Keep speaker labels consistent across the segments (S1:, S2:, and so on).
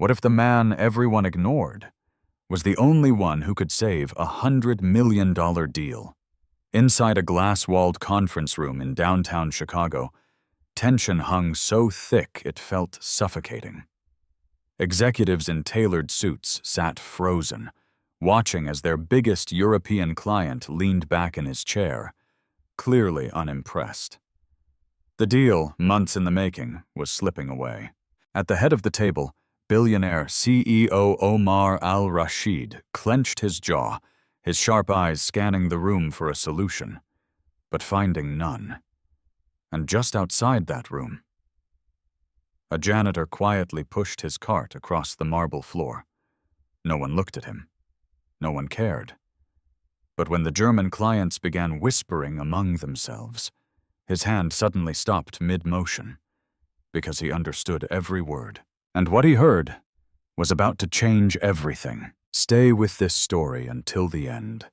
S1: What if the man everyone ignored was the only one who could save a $100 million deal? Inside a glass-walled conference room in downtown Chicago, tension hung so thick it felt suffocating. Executives in tailored suits sat frozen, watching as their biggest European client leaned back in his chair, clearly unimpressed. The deal, months in the making, was slipping away. At the head of the table, Billionaire CEO Omar al-Rashid clenched his jaw, his sharp eyes scanning the room for a solution, but finding none. And just outside that room, a janitor quietly pushed his cart across the marble floor. No one looked at him. No one cared. But when the German clients began whispering among themselves, his hand suddenly stopped mid-motion, because he understood every word. And what he heard was about to change everything. Stay with this story until the end.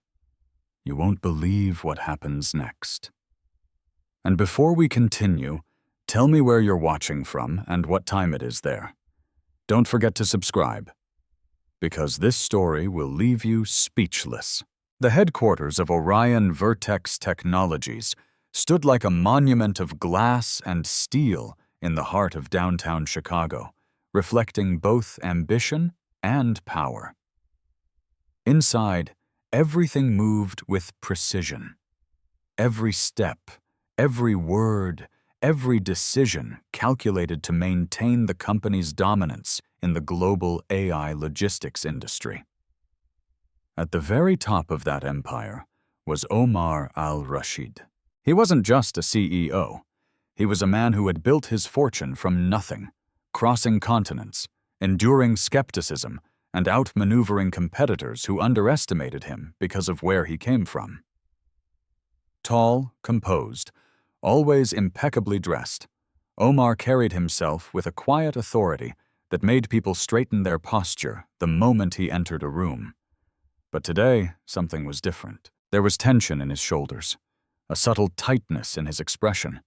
S1: You won't believe what happens next. And before we continue, tell me where you're watching from and what time it is there. Don't forget to subscribe, because this story will leave you speechless. The headquarters of Orion Vertex Technologies stood like a monument of glass and steel in the heart of downtown Chicago, reflecting both ambition and power. Inside, everything moved with precision. Every step, every word, every decision calculated to maintain the company's dominance in the global AI logistics industry. At the very top of that empire was Omar al-Rashid. He wasn't just a CEO. He was a man who had built his fortune from nothing, crossing continents, enduring skepticism, and outmaneuvering competitors who underestimated him because of where he came from. Tall, composed, always impeccably dressed, Omar carried himself with a quiet authority that made people straighten their posture the moment he entered a room. But today, something was different. There was tension in his shoulders, a subtle tightness in his expression,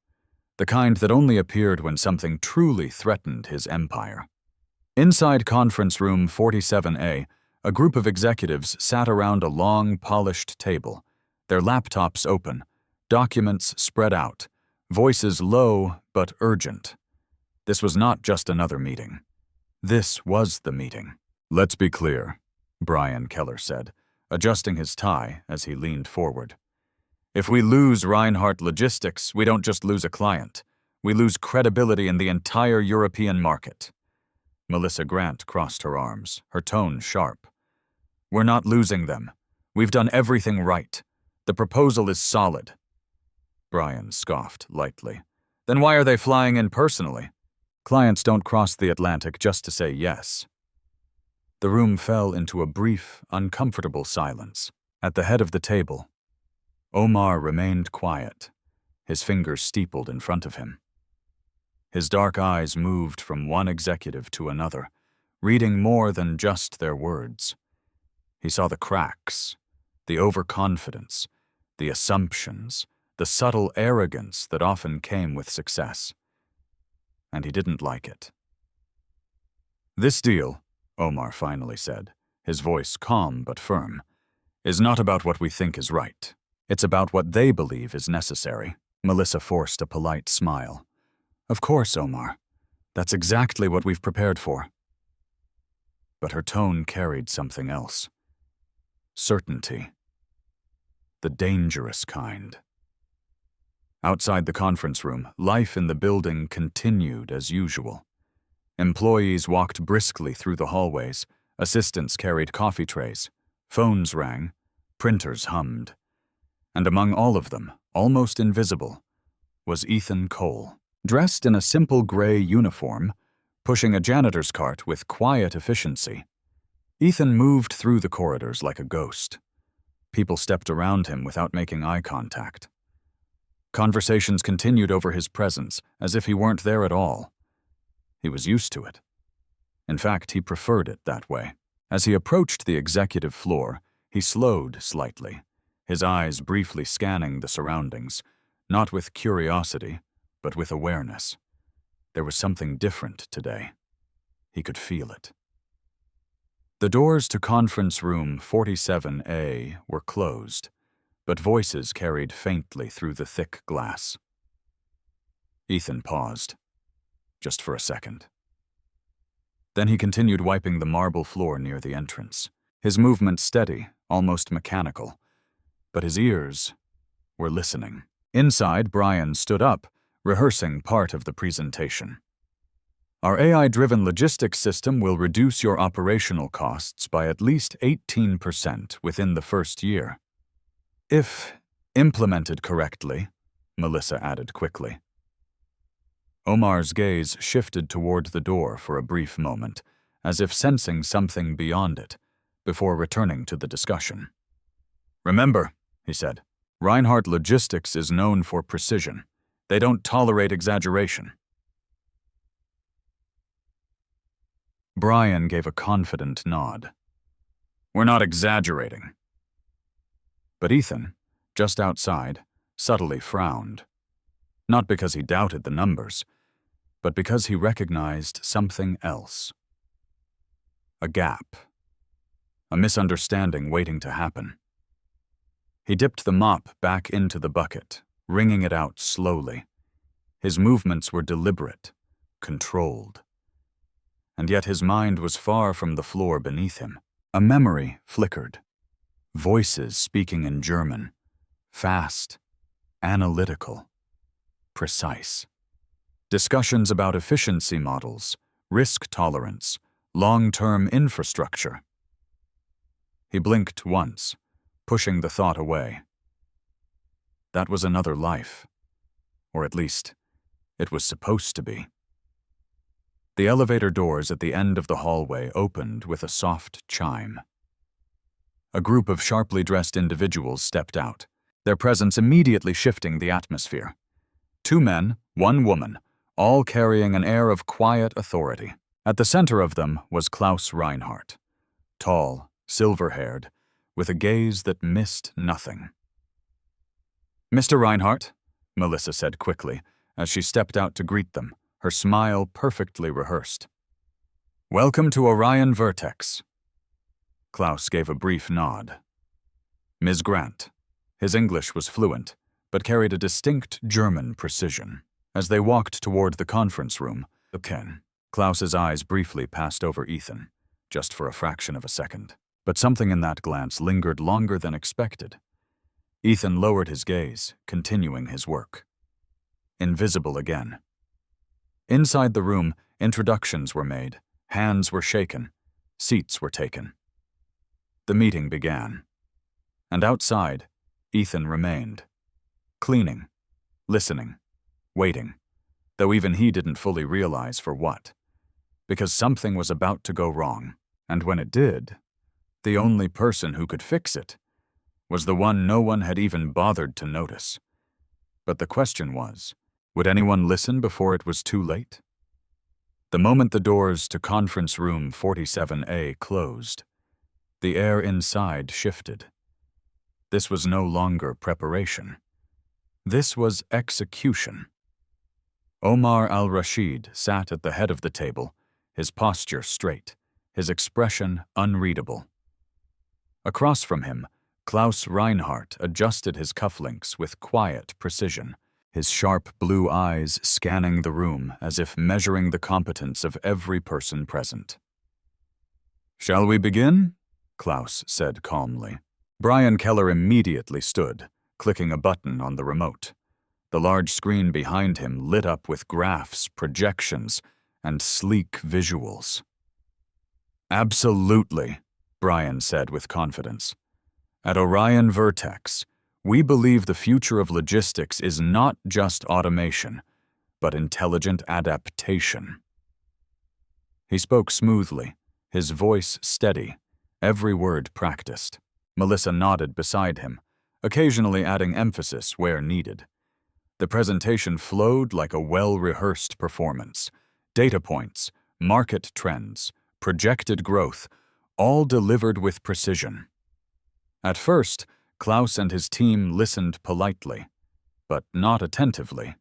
S1: the kind that only appeared when something truly threatened his empire. Inside Conference Room 47A, a group of executives sat around a long, polished table, their laptops open, documents spread out, voices low but urgent. This was not just another meeting. This was the meeting. "Let's be clear," Brian Keller said, adjusting his tie as he leaned forward. "If we lose Reinhardt Logistics, we don't just lose a client. We lose credibility in the entire European market." Melissa Grant crossed her arms, her tone sharp. "We're not losing them. We've done everything right. The proposal is solid." Brian scoffed lightly. "Then why are they flying in personally? Clients don't cross the Atlantic just to say yes." The room fell into a brief, uncomfortable silence. At the head of the table, Omar remained quiet, his fingers steepled in front of him. His dark eyes moved from one executive to another, reading more than just their words. He saw the cracks, the overconfidence, the assumptions, the subtle arrogance that often came with success. And he didn't like it. "This deal," Omar finally said, his voice calm but firm, "is not about what we think is right. It's about what they believe is necessary." Melissa forced a polite smile. "Of course, Omar. That's exactly what we've prepared for." But her tone carried something else. Certainty. The dangerous kind. Outside the conference room, life in the building continued as usual. Employees walked briskly through the hallways, assistants carried coffee trays, phones rang, printers hummed. And among all of them, almost invisible, was Ethan Cole, dressed in a simple gray uniform, pushing a janitor's cart with quiet efficiency. Ethan moved through the corridors like a ghost. People stepped around him without making eye contact. Conversations continued over his presence, as if he weren't there at all. He was used to it. In fact, he preferred it that way. As he approached the executive floor, he slowed slightly, his eyes briefly scanning the surroundings, not with curiosity, but with awareness. There was something different today. He could feel it. The doors to conference room 47A were closed, but voices carried faintly through the thick glass. Ethan paused, just for a second. Then he continued wiping the marble floor near the entrance, his movement steady, almost mechanical, but his ears were listening. Inside, Brian stood up, rehearsing part of the presentation. Our AI-driven logistics system will reduce your operational costs by at least 18% within the first year. If implemented correctly, Melissa added quickly. Omar's gaze shifted toward the door for a brief moment, as if sensing something beyond it, before returning to the discussion. Remember, he said, Reinhardt Logistics is known for precision. They don't tolerate exaggeration. Brian gave a confident nod. We're not exaggerating. But Ethan, just outside, subtly frowned. Not because he doubted the numbers, but because he recognized something else. A gap. A misunderstanding waiting to happen. He dipped the mop back into the bucket, wringing it out slowly. His movements were deliberate, controlled. And yet his mind was far from the floor beneath him. A memory flickered. Voices speaking in German. Fast, analytical, precise. Discussions about efficiency models, risk tolerance, long-term infrastructure. He blinked once, pushing the thought away. That was another life. Or at least, it was supposed to be. The elevator doors at the end of the hallway opened with a soft chime. A group of sharply dressed individuals stepped out, their presence immediately shifting the atmosphere. 2 men, 1 woman, all carrying an air of quiet authority. At the center of them was Klaus Reinhardt, tall, silver-haired, with a gaze that missed nothing. Mr. Reinhardt, Melissa said quickly, as she stepped out to greet them, her smile perfectly rehearsed. Welcome to Orion Vertex. Klaus gave a brief nod. Ms. Grant. His English was fluent, but carried a distinct German precision. As they walked toward the conference room, Klaus's eyes briefly passed over Ethan, just for a fraction of a second. But something in that glance lingered longer than expected. Ethan lowered his gaze, continuing his work. Invisible again. Inside the room, introductions were made, hands were shaken, seats were taken. The meeting began. And outside, Ethan remained. Cleaning, listening, waiting, though even he didn't fully realize for what. Because something was about to go wrong, and when it did, the only person who could fix it was the one no one had even bothered to notice. But the question was, would anyone listen before it was too late? The moment the doors to conference room 47A closed, the air inside shifted. This was no longer preparation. This was execution. Omar al-Rashid sat at the head of the table, his posture straight, his expression unreadable. Across from him, Klaus Reinhardt adjusted his cufflinks with quiet precision, his sharp blue eyes scanning the room as if measuring the competence of every person present. "Shall we begin?" Klaus said calmly. Brian Keller immediately stood, clicking a button on the remote. The large screen behind him lit up with graphs, projections, and sleek visuals. "Absolutely," Brian said with confidence. "At Orion Vertex, we believe the future of logistics is not just automation, but intelligent adaptation." He spoke smoothly, his voice steady, every word practiced. Melissa nodded beside him, occasionally adding emphasis where needed. The presentation flowed like a well-rehearsed performance. Data points, market trends, projected growth, all delivered with precision. At first, Klaus and his team listened politely, but not attentively.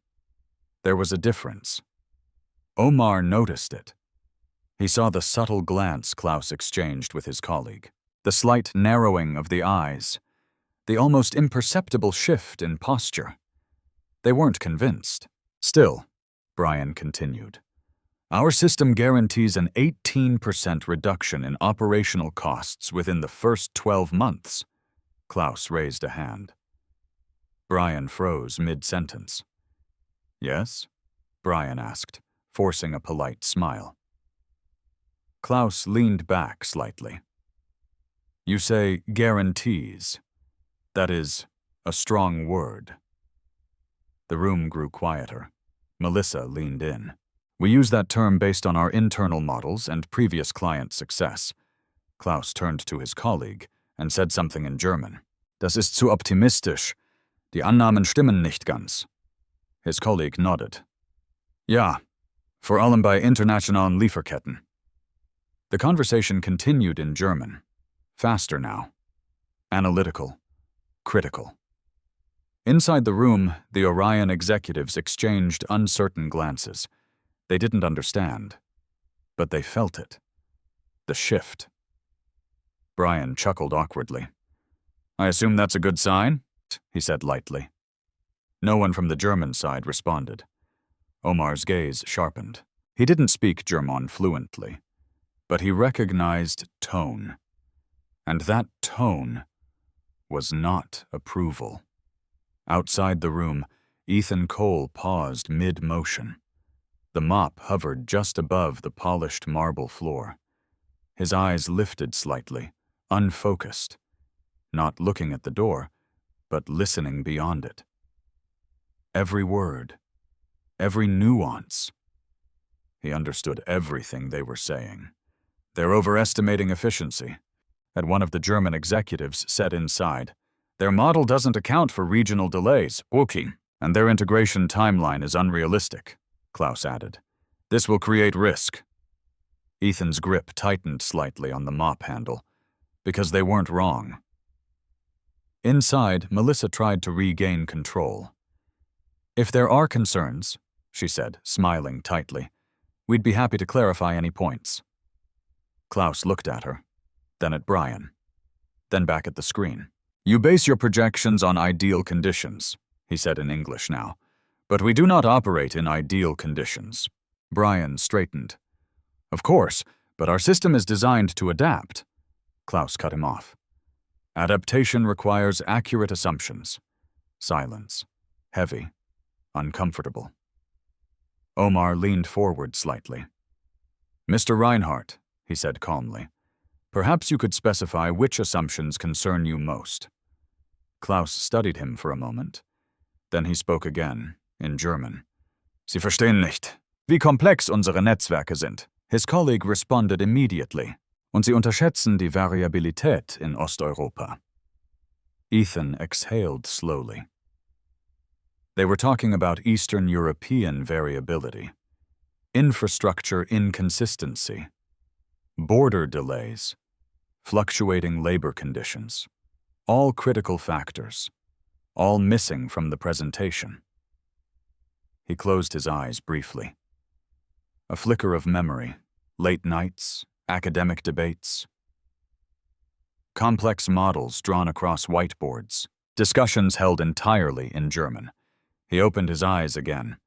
S1: There was a difference. Omar noticed it. He saw the subtle glance Klaus exchanged with his colleague, the slight narrowing of the eyes, the almost imperceptible shift in posture. They weren't convinced. Still, Brian continued, our system guarantees an 18% reduction in operational costs within the first 12 months. Klaus raised a hand. Brian froze mid-sentence. Yes? Brian asked, forcing a polite smile. Klaus leaned back slightly. You say guarantees. That is a strong word. The room grew quieter. Melissa leaned in. We use that term based on our internal models and previous client success. Klaus turned to his colleague and said something in German. Das ist zu optimistisch. Die Annahmen stimmen nicht ganz. His colleague nodded. Ja, vor allem bei internationalen Lieferketten. The conversation continued in German, faster now, analytical, critical. Inside the room, the Orion executives exchanged uncertain glances. They didn't understand, but they felt it. The shift. Brian chuckled awkwardly. I assume that's a good sign, he said lightly. No one from the German side responded. Omar's gaze sharpened. He didn't speak German fluently, but he recognized tone. And that tone was not approval. Outside the room, Ethan Cole paused mid-motion. The mop hovered just above the polished marble floor. His eyes lifted slightly, unfocused, not looking at the door, but listening beyond it. Every word, every nuance. He understood everything they were saying. They're overestimating efficiency. And one of the German executives said inside, their model doesn't account for regional delays, okay, and their integration timeline is unrealistic, Klaus added. This will create risk. Ethan's grip tightened slightly on the mop handle, because they weren't wrong. Inside, Melissa tried to regain control. If there are concerns, she said, smiling tightly, we'd be happy to clarify any points. Klaus looked at her, then at Brian, then back at the screen. You base your projections on ideal conditions, he said in English now, but we do not operate in ideal conditions. Brian straightened. Of course, but our system is designed to adapt. Klaus cut him off. Adaptation requires accurate assumptions. Silence. Heavy. Uncomfortable. Omar leaned forward slightly. Mr. Reinhardt, he said calmly, perhaps you could specify which assumptions concern you most. Klaus studied him for a moment. Then he spoke again, in German. Sie verstehen nicht, wie komplex unsere Netzwerke sind. His colleague responded immediately. Und sie unterschätzen die Variabilität in Osteuropa. Ethan exhaled slowly. They were talking about Eastern European variability, infrastructure inconsistency, border delays, fluctuating labor conditions, all critical factors, all missing from the presentation. He closed his eyes briefly. A flicker of memory, late nights, academic debates, complex models drawn across whiteboards, discussions held entirely in German. He opened his eyes again,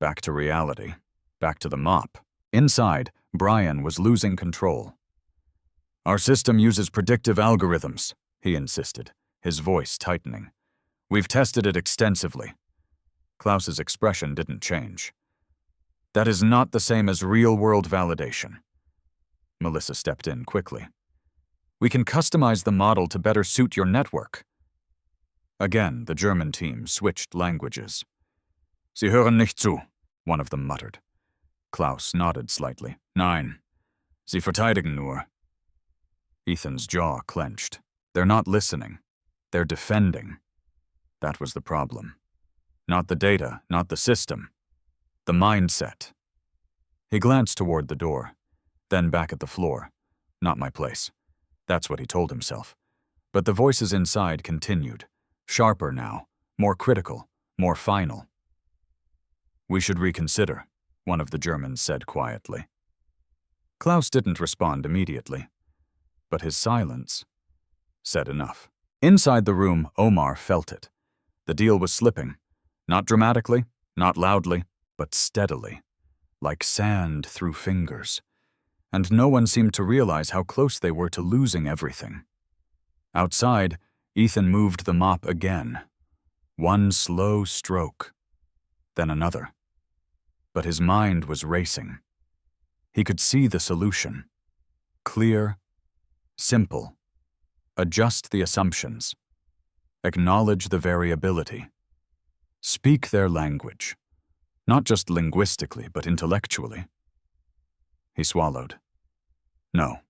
S1: back to reality, back to the mop. Inside, Brian was losing control. Our system uses predictive algorithms, he insisted, his voice tightening. We've tested it extensively. Klaus's expression didn't change. That is not the same as real-world validation. Melissa stepped in quickly. We can customize the model to better suit your network. Again, the German team switched languages. Sie hören nicht zu, one of them muttered. Klaus nodded slightly. Nein, sie verteidigen nur. Ethan's jaw clenched. They're not listening. They're defending. That was the problem. Not the data, not the system. The mindset. He glanced toward the door, then back at the floor. Not my place. That's what he told himself. But the voices inside continued, sharper now, more critical, more final. We should reconsider, one of the Germans said quietly. Klaus didn't respond immediately, but his silence said enough. Inside the room, Omar felt it. The deal was slipping, not dramatically, not loudly, but steadily, like sand through fingers. And no one seemed to realize how close they were to losing everything. Outside, Ethan moved the mop again. One slow stroke, then another. But his mind was racing. He could see the solution. Clear, simple. Adjust the assumptions. Acknowledge the variability. Speak their language, not just linguistically, but intellectually. He swallowed. No,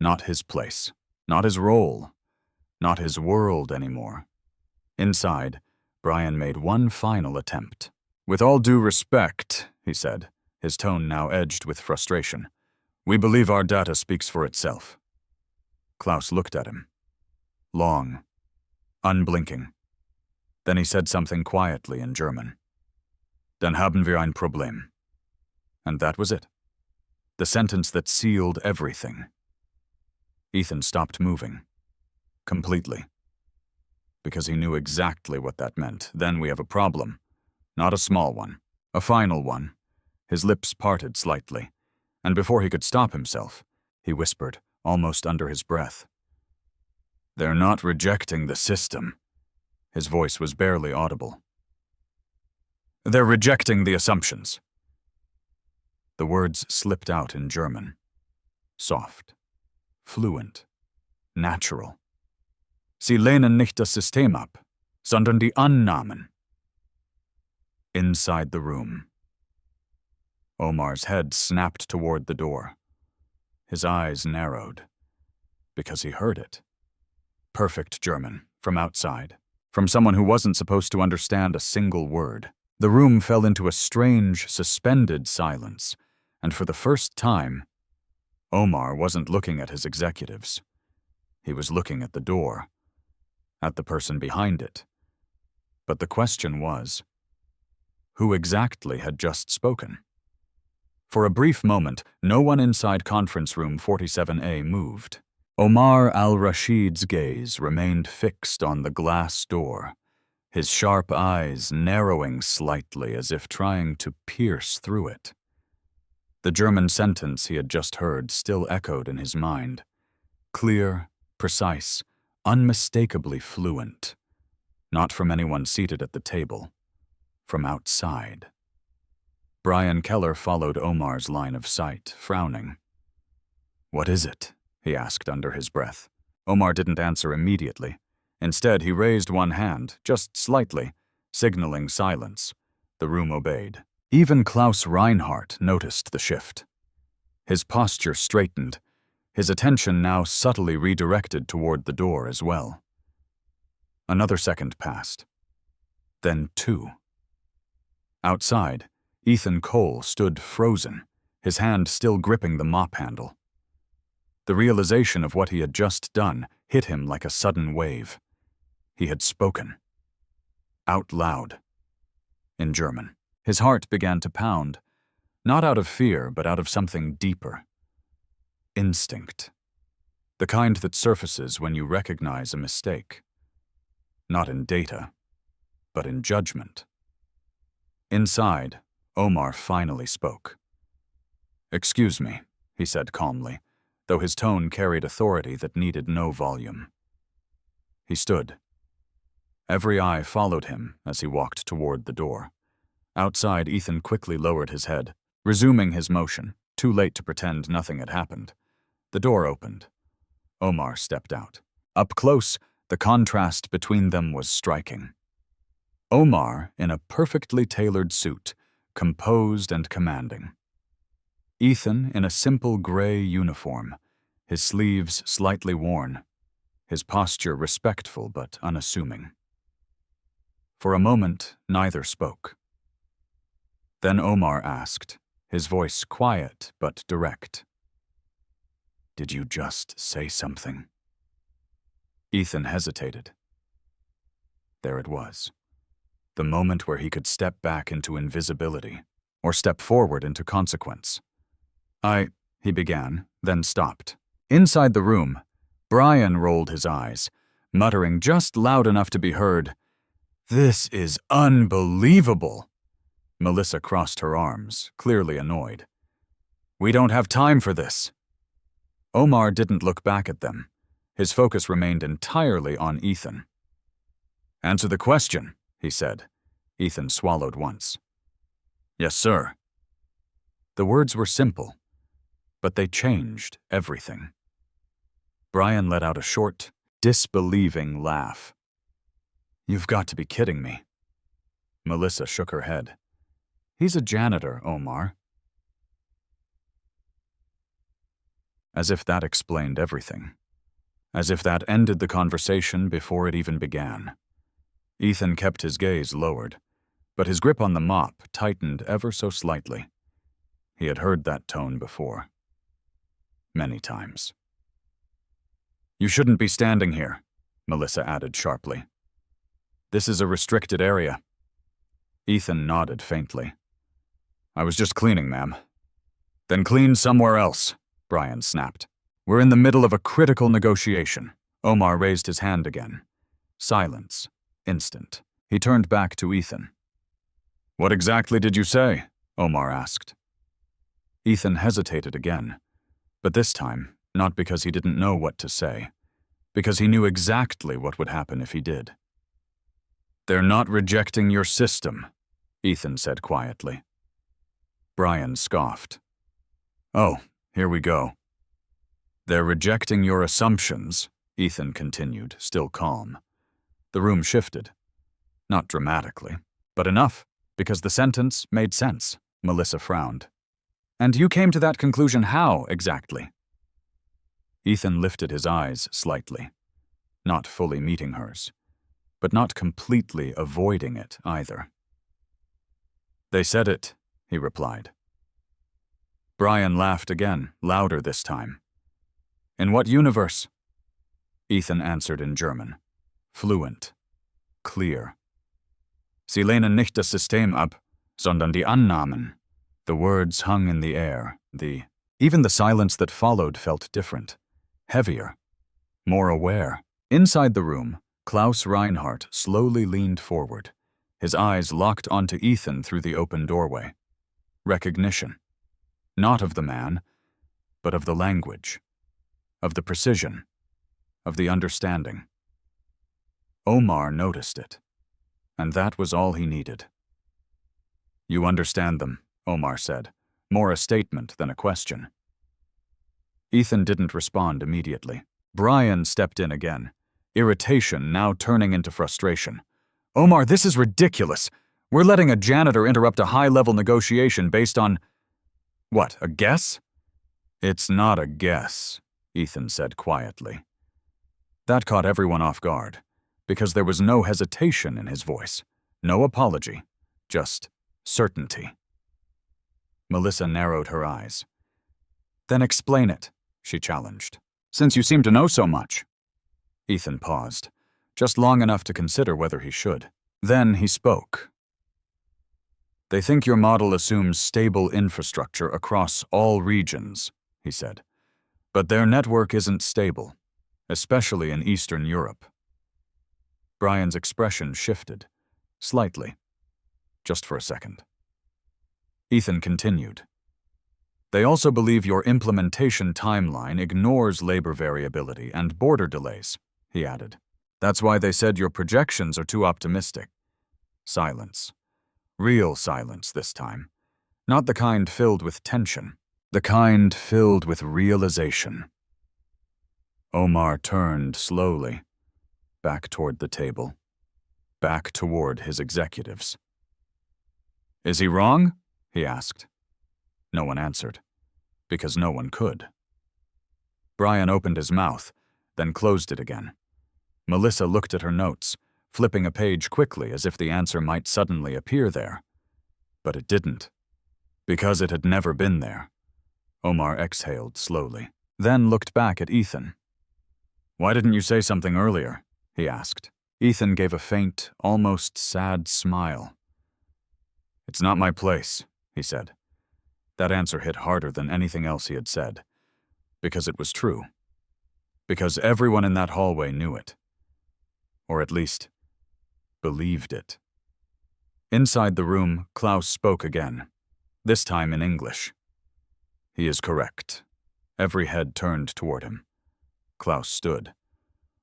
S1: not his place, not his role, not his world anymore. Inside, Brian made one final attempt. "With all due respect," he said, his tone now edged with frustration, "we believe our data speaks for itself." Klaus looked at him. Long, unblinking. Then he said something quietly in German. "Dann haben wir ein Problem." And that was it. The sentence that sealed everything. Ethan stopped moving. Completely. Because he knew exactly what that meant. Then we have a problem. Not a small one. A final one. His lips parted slightly, and before he could stop himself, he whispered, almost under his breath. "They're not rejecting the system." His voice was barely audible. "They're rejecting the assumptions." The words slipped out in German. Soft. Fluent. Natural. "Sie lehnen nicht das System ab, sondern die Annahmen." Inside the room. Omar's head snapped toward the door. His eyes narrowed. Because he heard it. Perfect German, from outside. From someone who wasn't supposed to understand a single word. The room fell into a strange, suspended silence, and for the first time, Omar wasn't looking at his executives. He was looking at the door, at the person behind it. But the question was, who exactly had just spoken? For a brief moment, no one inside conference room 47A moved. Omar al-Rashid's gaze remained fixed on the glass door, his sharp eyes narrowing slightly as if trying to pierce through it. The German sentence he had just heard still echoed in his mind. Clear, precise, unmistakably fluent. Not from anyone seated at the table. From outside. Brian Keller followed Omar's line of sight, frowning. "What is it?" he asked under his breath. Omar didn't answer immediately. Instead, he raised one hand, just slightly, signaling silence. The room obeyed. Even Klaus Reinhardt noticed the shift. His posture straightened, his attention now subtly redirected toward the door as well. Another second passed. Then 2. Outside, Ethan Cole stood frozen, his hand still gripping the mop handle. The realization of what he had just done hit him like a sudden wave. He had spoken. Out loud. In German. His heart began to pound, not out of fear, but out of something deeper. Instinct. The kind that surfaces when you recognize a mistake. Not in data, but in judgment. Inside, Omar finally spoke. "Excuse me," he said calmly, though his tone carried authority that needed no volume. He stood. Every eye followed him as he walked toward the door. Outside, Ethan quickly lowered his head, resuming his motion, too late to pretend nothing had happened. The door opened. Omar stepped out. Up close, the contrast between them was striking. Omar in a perfectly tailored suit, composed and commanding. Ethan in a simple gray uniform, his sleeves slightly worn, his posture respectful but unassuming. For a moment, neither spoke. Then Omar asked, his voice quiet but direct. "Did you just say something?" Ethan hesitated. There it was. The moment where he could step back into invisibility, or step forward into consequence. he began, then stopped. Inside the room, Brian rolled his eyes, muttering just loud enough to be heard, "This is unbelievable." Melissa crossed her arms, clearly annoyed. "We don't have time for this." Omar didn't look back at them. His focus remained entirely on Ethan. "Answer the question," he said. Ethan swallowed once. "Yes, sir." The words were simple, but they changed everything. Brian let out a short, disbelieving laugh. "You've got to be kidding me." Melissa shook her head. "He's a janitor, Omar." As if that explained everything. As if that ended the conversation before it even began. Ethan kept his gaze lowered, but his grip on the mop tightened ever so slightly. He had heard that tone before. Many times. "You shouldn't be standing here," Melissa added sharply. "This is a restricted area." Ethan nodded faintly. "I was just cleaning, ma'am." "Then clean somewhere else," Brian snapped. "We're in the middle of a critical negotiation." Omar raised his hand again. Silence. Instant. He turned back to Ethan. "What exactly did you say?" Omar asked. Ethan hesitated again, but this time, not because he didn't know what to say, because he knew exactly what would happen if he did. "They're not rejecting your system," Ethan said quietly. Brian scoffed. "Oh, here we go." "They're rejecting your assumptions," Ethan continued, still calm. The room shifted. Not dramatically, but enough, because the sentence made sense. Melissa frowned. "And you came to that conclusion how, exactly?" Ethan lifted his eyes slightly, not fully meeting hers, but not completely avoiding it either. "They said it," he replied. Brian laughed again, louder this time. "In what universe?" Ethan answered in German. Fluent. Clear. "Sie lehnen nicht das System ab, sondern die Annahmen." The words hung in the air. Even the silence that followed felt different. Heavier. More aware. Inside the room, Klaus Reinhardt slowly leaned forward, his eyes locked onto Ethan through the open doorway. Recognition. Not of the man, but of the language. Of the precision. Of the understanding. Omar noticed it, and that was all he needed. "You understand them," Omar said, more a statement than a question. Ethan didn't respond immediately. Brian stepped in again, irritation now turning into frustration. "Omar, this is ridiculous. We're letting a janitor interrupt a high-level negotiation based on... what, a guess?" "It's not a guess," Ethan said quietly. That caught everyone off guard, because there was no hesitation in his voice, no apology, just certainty. Melissa narrowed her eyes. "Then explain it," she challenged, "since you seem to know so much." Ethan paused, just long enough to consider whether he should. Then he spoke. "They think your model assumes stable infrastructure across all regions," he said. "But their network isn't stable, especially in Eastern Europe." Brian's expression shifted, slightly, just for a second. Ethan continued. "They also believe your implementation timeline ignores labor variability and border delays," he added. "That's why they said your projections are too optimistic." Silence. Real silence this time. Not the kind filled with tension. The kind filled with realization. Omar turned slowly, back toward the table, back toward his executives. "Is he wrong?" he asked. No one answered, because no one could. Brian opened his mouth, then closed it again. Melissa looked at her notes, flipping a page quickly as if the answer might suddenly appear there. But it didn't, because it had never been there. Omar exhaled slowly, then looked back at Ethan. "Why didn't you say something earlier?" he asked. Ethan gave a faint, almost sad smile. "It's not my place," he said. That answer hit harder than anything else he had said. Because it was true. Because everyone in that hallway knew it. Or at least, believed it. Inside the room, Klaus spoke again, this time in English. He is correct. Every head turned toward him. Klaus stood,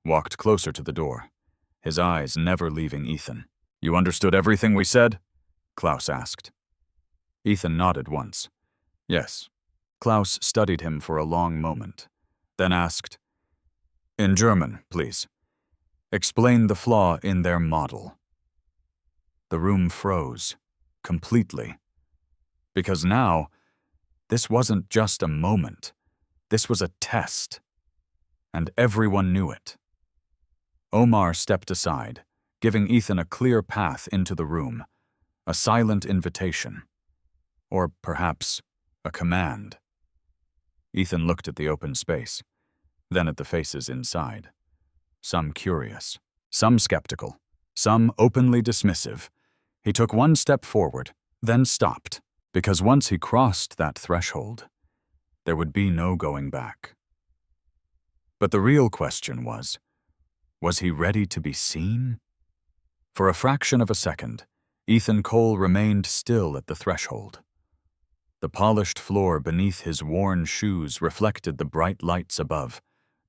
S1: walked closer to the door, his eyes never leaving Ethan. You understood everything we said? Klaus asked. Ethan nodded once. Yes. Klaus studied him for a long moment, then asked, in German, please. Explain the flaw in their model. The room froze, completely. Because now, this wasn't just a moment. This was a test. And everyone knew it. Omar stepped aside, giving Ethan a clear path into the room, a silent invitation. Or perhaps a command. Ethan looked at the open space, then at the faces inside. Some curious, some skeptical, some openly dismissive. He took one step forward, then stopped, because once he crossed that threshold, there would be no going back. But the real question was he ready to be seen? For a fraction of a second, Ethan Cole remained still at the threshold. The polished floor beneath his worn shoes reflected the bright lights above,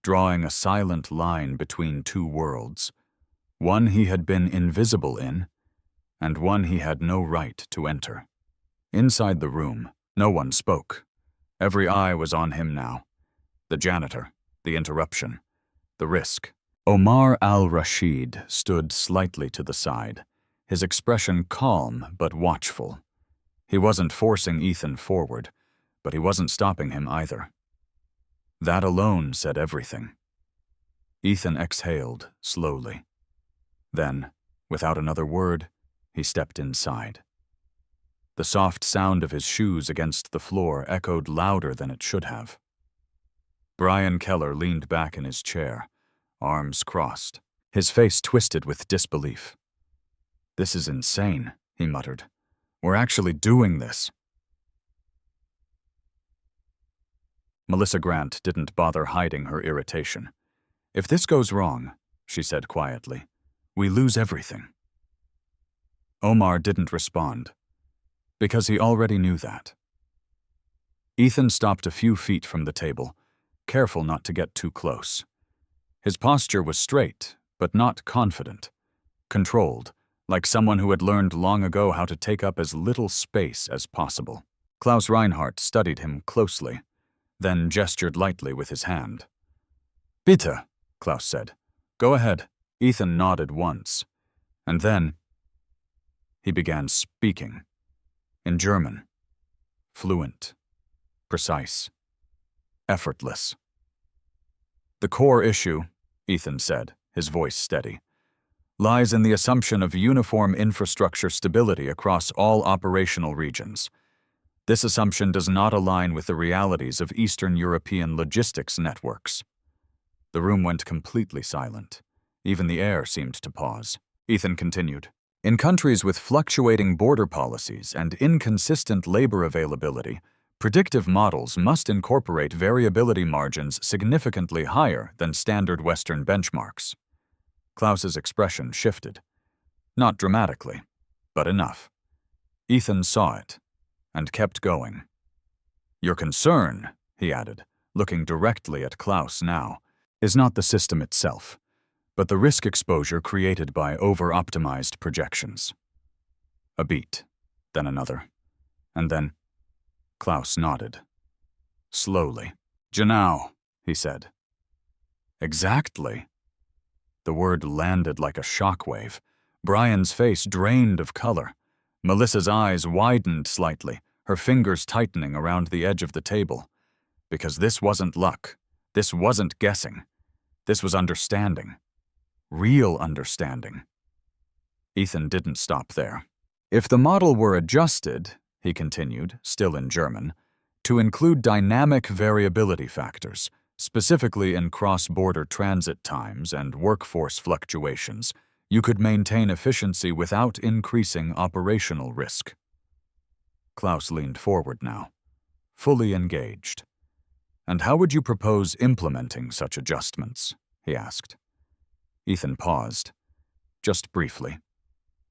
S1: drawing a silent line between two worlds, one he had been invisible in, and one he had no right to enter. Inside the room, no one spoke. Every eye was on him now. The janitor, the interruption, the risk. Omar al-Rashid stood slightly to the side, his expression calm but watchful. He wasn't forcing Ethan forward, but he wasn't stopping him either. That alone said everything. Ethan exhaled slowly. Then, without another word, he stepped inside. The soft sound of his shoes against the floor echoed louder than it should have. Brian Keller leaned back in his chair, arms crossed, his face twisted with disbelief. This is insane, he muttered. We're actually doing this. Melissa Grant didn't bother hiding her irritation. If this goes wrong, she said quietly, we lose everything. Omar didn't respond, because he already knew that. Ethan stopped a few feet from the table, careful not to get too close. His posture was straight, but not confident, controlled, like someone who had learned long ago how to take up as little space as possible. Klaus Reinhardt studied him closely, then gestured lightly with his hand. Bitte, Klaus said. Go ahead. Ethan nodded once, and then he began speaking, in German, fluent, precise, effortless. The core issue, Ethan said, his voice steady, lies in the assumption of uniform infrastructure stability across all operational regions. This assumption does not align with the realities of Eastern European logistics networks. The room went completely silent. Even the air seemed to pause. Ethan continued. In countries with fluctuating border policies and inconsistent labor availability, predictive models must incorporate variability margins significantly higher than standard Western benchmarks. Klaus's expression shifted. Not dramatically, but enough. Ethan saw it, and kept going. Your concern, he added, looking directly at Klaus now, is not the system itself, but the risk exposure created by over-optimized projections. A beat, then another, and then Klaus nodded. Slowly. Genau, he said. Exactly. The word landed like a shockwave. Brian's face drained of color. Melissa's eyes widened slightly, her fingers tightening around the edge of the table. Because this wasn't luck. This wasn't guessing. This was understanding. Real understanding. Ethan didn't stop there. If the model were adjusted, he continued, still in German, to include dynamic variability factors, specifically in cross-border transit times and workforce fluctuations, you could maintain efficiency without increasing operational risk. Klaus leaned forward now, fully engaged. "And how would you propose implementing such adjustments?" he asked. Ethan paused, just briefly,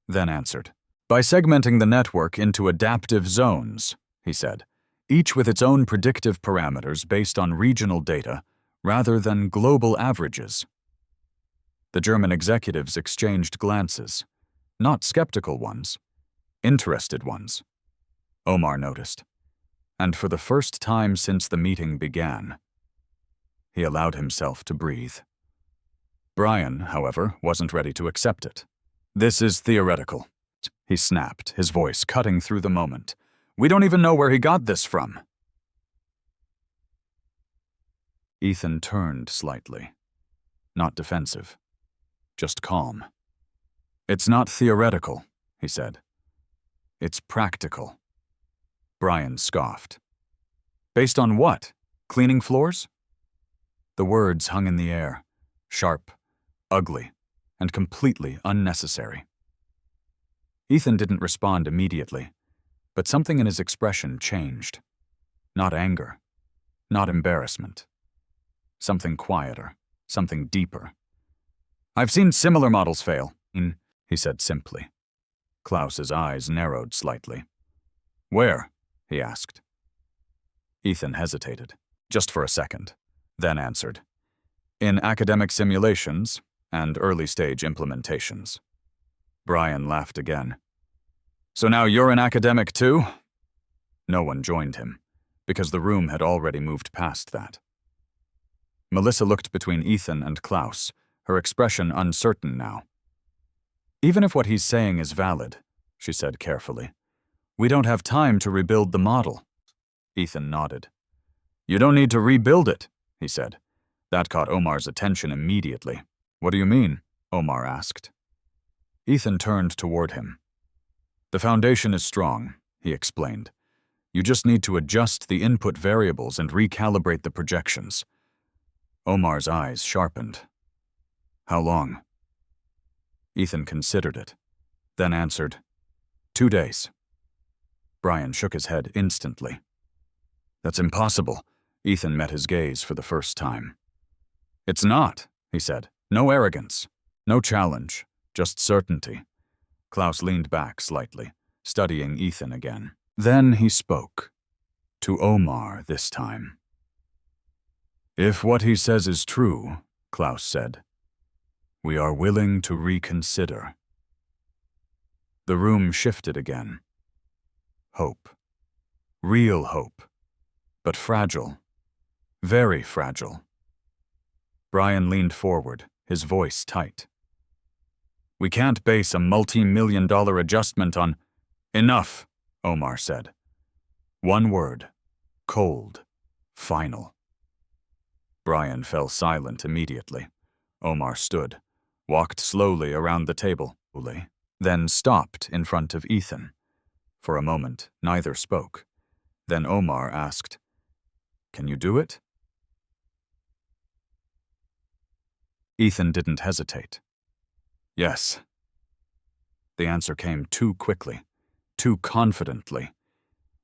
S1: then answered. "By segmenting the network into adaptive zones," he said, "each with its own predictive parameters based on regional data rather than global averages." The German executives exchanged glances, not skeptical ones, interested ones, Omar noticed. And for the first time since the meeting began, he allowed himself to breathe. Brian, however, wasn't ready to accept it. "This is theoretical," he snapped, his voice cutting through the moment. "We don't even know where he got this from." Ethan turned slightly, not defensive, just calm. "It's not theoretical," he said. "It's practical." Brian scoffed. "Based on what? Cleaning floors?" The words hung in the air, sharp, ugly, and completely unnecessary. Ethan didn't respond immediately, but something in his expression changed. Not anger, not embarrassment. Something quieter, something deeper. "I've seen similar models fail," he said simply. Klaus's eyes narrowed slightly. "Where?" he asked. Ethan hesitated, just for a second, then answered. "In academic simulations and early-stage implementations." Brian laughed again. "So now you're an academic too?" No one joined him, because the room had already moved past that. Melissa looked between Ethan and Klaus, her expression uncertain now. "Even if what he's saying is valid," she said carefully, "we don't have time to rebuild the model." Ethan nodded. "You don't need to rebuild it," he said. That caught Omar's attention immediately. "What do you mean?" Omar asked. Ethan turned toward him. "The foundation is strong," he explained. "You just need to adjust the input variables and recalibrate the projections." Omar's eyes sharpened. "How long?" Ethan considered it, then answered, 2 days. Brian shook his head instantly. "That's impossible." Ethan met his gaze for the first time. "It's not," he said. "No arrogance, no challenge, just certainty." Klaus leaned back slightly, studying Ethan again. Then he spoke, to Omar this time. "If what he says is true," Klaus said, "we are willing to reconsider." The room shifted again. Hope. Real hope. But fragile. Very fragile. Brian leaned forward, his voice tight. "We can't base a multi-million-dollar adjustment on—" "Enough," Omar said. One word. Cold. Final. Brian fell silent immediately. Omar stood, walked slowly around the table, then stopped in front of Ethan. For a moment, neither spoke. Then Omar asked, "Can you do it?" Ethan didn't hesitate. "Yes." The answer came too quickly, too confidently,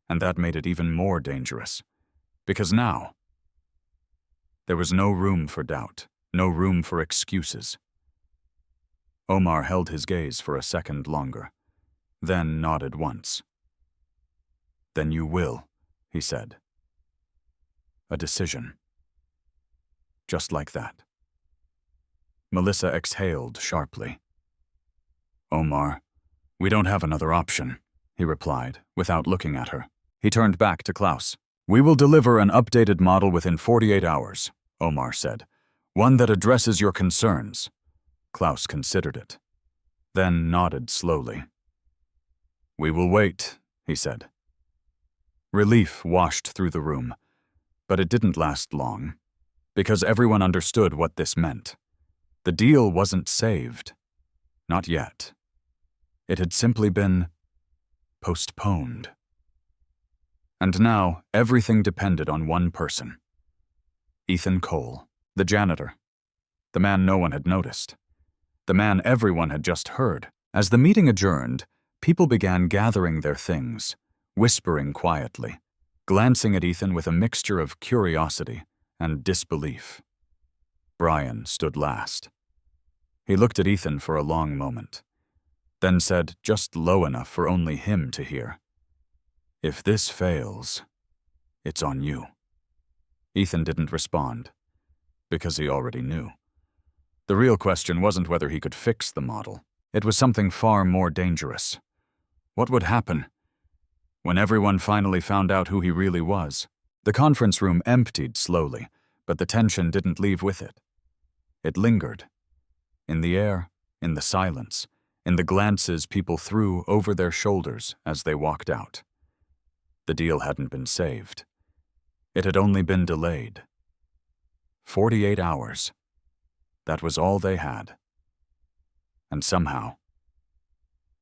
S1: and that made it even more dangerous. Because now, there was no room for doubt, no room for excuses. Omar held his gaze for a second longer, then nodded once. "Then you will," he said. A decision. Just like that. Melissa exhaled sharply. "Omar, we don't have another option," he replied, without looking at her. He turned back to Klaus. "We will deliver an updated model within 48 hours, Omar said. "One that addresses your concerns." Klaus considered it, then nodded slowly. "We will wait," he said. Relief washed through the room, but it didn't last long, because everyone understood what this meant. The deal wasn't saved. Not yet. It had simply been postponed. And now, everything depended on one person. Ethan Cole, the janitor. The man no one had noticed. The man everyone had just heard. As the meeting adjourned, people began gathering their things, whispering quietly. glancing at Ethan with a mixture of curiosity and disbelief. Brian stood last. He looked at Ethan for a long moment, then said just low enough for only him to hear, "If this fails, it's on you." Ethan didn't respond, because he already knew. The real question wasn't whether he could fix the model. It was something far more dangerous. What would happen when everyone finally found out who he really was? The conference room emptied slowly, but the tension didn't leave with it. It lingered. In the air, in the silence, in the glances people threw over their shoulders as they walked out. The deal hadn't been saved. It had only been delayed. 48 hours. That was all they had. And somehow,